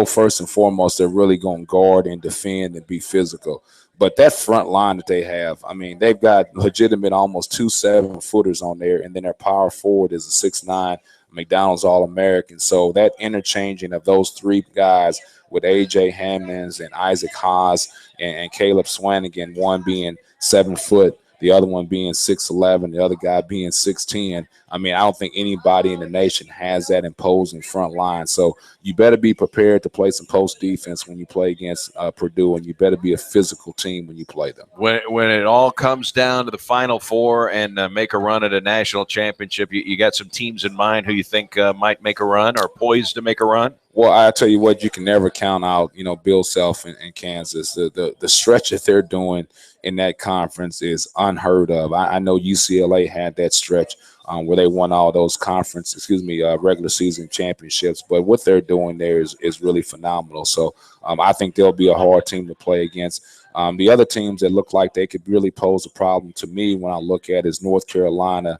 Speaker 10: First and foremost, they're really going to guard and defend and be physical. But that front line that they have, they've got legitimate almost 2 7-footers on there, and then their power forward is a 6'9" McDonald's All-American. So that interchanging of those 3 guys with A.J. Hammonds and Isaac Haas and Caleb Swanigan, one being 7 foot, the other one being 6'11", the other guy being 6'10". I don't think anybody in the nation has that imposing front line. So you better be prepared to play some post defense when you play against Purdue, and you better be a physical team when you play them.
Speaker 11: When it all comes down to the Final Four and make a run at a national championship, you got some teams in mind who you think might make a run or poised to make a run?
Speaker 10: Well, I tell you what, you can never count out, Bill Self in Kansas. The stretch that they're doing in that conference is unheard of. I know UCLA had that stretch where they won all those regular season championships. But what they're doing there is really phenomenal. So I think they'll be a hard team to play against. The other teams that look like they could really pose a problem to me when I look at is North Carolina,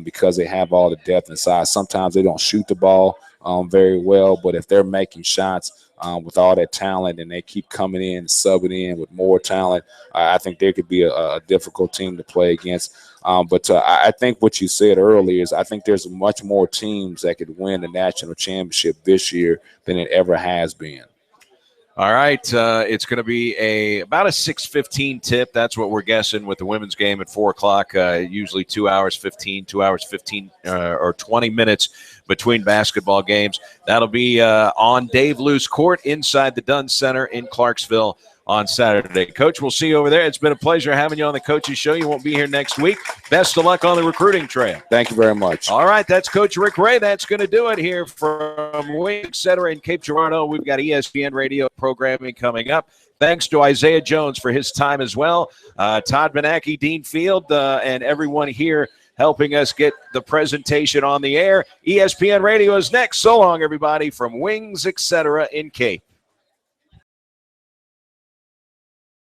Speaker 10: because they have all the depth and size. Sometimes they don't shoot the ball very well, but if they're making shots with all that talent and they keep coming in, subbing in with more talent, I think they could be a difficult team to play against. But I think what you said earlier is I think there's much more teams that could win the national championship this year than it ever has been.
Speaker 11: All right, it's going to be about a 6:15 tip. That's what we're guessing with the women's game at 4 o'clock. Usually 2 hours 15 or 20 minutes between basketball games. That'll be on Dave Luce Court inside the Dunn Center in Clarksville on Saturday. Coach, we'll see you over there. It's been a pleasure having you on the Coaches Show. You won't be here next week. Best of luck on the recruiting trail.
Speaker 10: Thank you very much.
Speaker 11: All right, that's Coach Rick Ray. That's going to do it here from Wing, et cetera, in Cape Girardeau. We've got ESPN radio programming coming up. Thanks to Isaiah Jones for his time as well. Todd Benacki, Dean Field, and everyone here helping us get the presentation on the air. ESPN Radio is next. So long, everybody, from Wings, et cetera, in Cape.